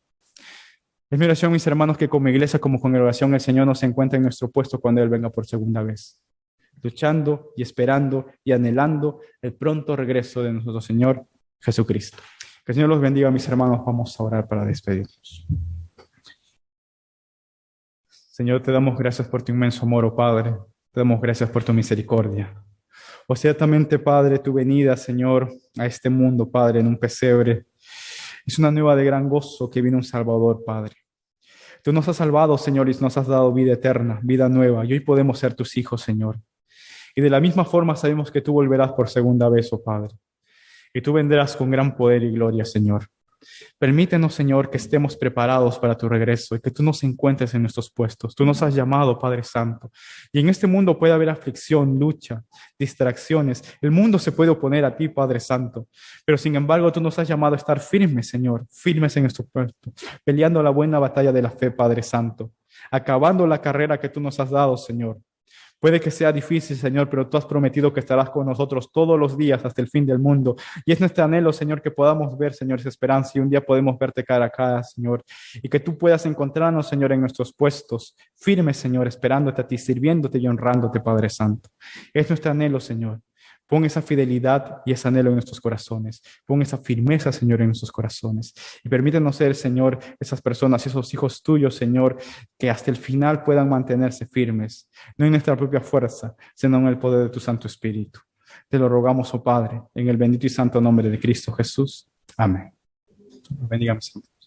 Es mi oración, mis hermanos, que como iglesia, como congregación, el Señor nos encuentre en nuestro puesto cuando Él venga por segunda vez, luchando y esperando y anhelando el pronto regreso de nuestro Señor Jesucristo. Que el Señor los bendiga, mis hermanos. Vamos a orar para despedirnos. Señor, te damos gracias por tu inmenso amor, oh Padre. Te damos gracias por tu misericordia. Oh, ciertamente, Padre, tu venida, Señor, a este mundo, Padre, en un pesebre, es una nueva de gran gozo que vino un Salvador, Padre. Tú nos has salvado, Señor, y nos has dado vida eterna, vida nueva, y hoy podemos ser tus hijos, Señor. Y de la misma forma sabemos que tú volverás por segunda vez, oh Padre. Y tú vendrás con gran poder y gloria, Señor. Permítenos, Señor, que estemos preparados para tu regreso y que tú nos encuentres en nuestros puestos. Tú nos has llamado, Padre Santo. Y en este mundo puede haber aflicción, lucha, distracciones. El mundo se puede oponer a ti, Padre Santo. Pero sin embargo, tú nos has llamado a estar firmes, Señor, firmes en nuestro puesto, peleando la buena batalla de la fe, Padre Santo, acabando la carrera que tú nos has dado, Señor. Puede que sea difícil, Señor, pero tú has prometido que estarás con nosotros todos los días hasta el fin del mundo. Y es nuestro anhelo, Señor, que podamos ver, Señor, esa esperanza y un día podemos verte cara a cara, Señor. Y que tú puedas encontrarnos, Señor, en nuestros puestos, firmes, Señor, esperándote a ti, sirviéndote y honrándote, Padre Santo. Es nuestro anhelo, Señor. Pon esa fidelidad y ese anhelo en nuestros corazones. Pon esa firmeza, Señor, en nuestros corazones. Y permítenos ser, Señor, esas personas, esos hijos tuyos, Señor, que hasta el final puedan mantenerse firmes, no en nuestra propia fuerza, sino en el poder de tu Santo Espíritu. Te lo rogamos, oh Padre, en el bendito y santo nombre de Cristo Jesús. Amén. Bendiga, mis hermanos.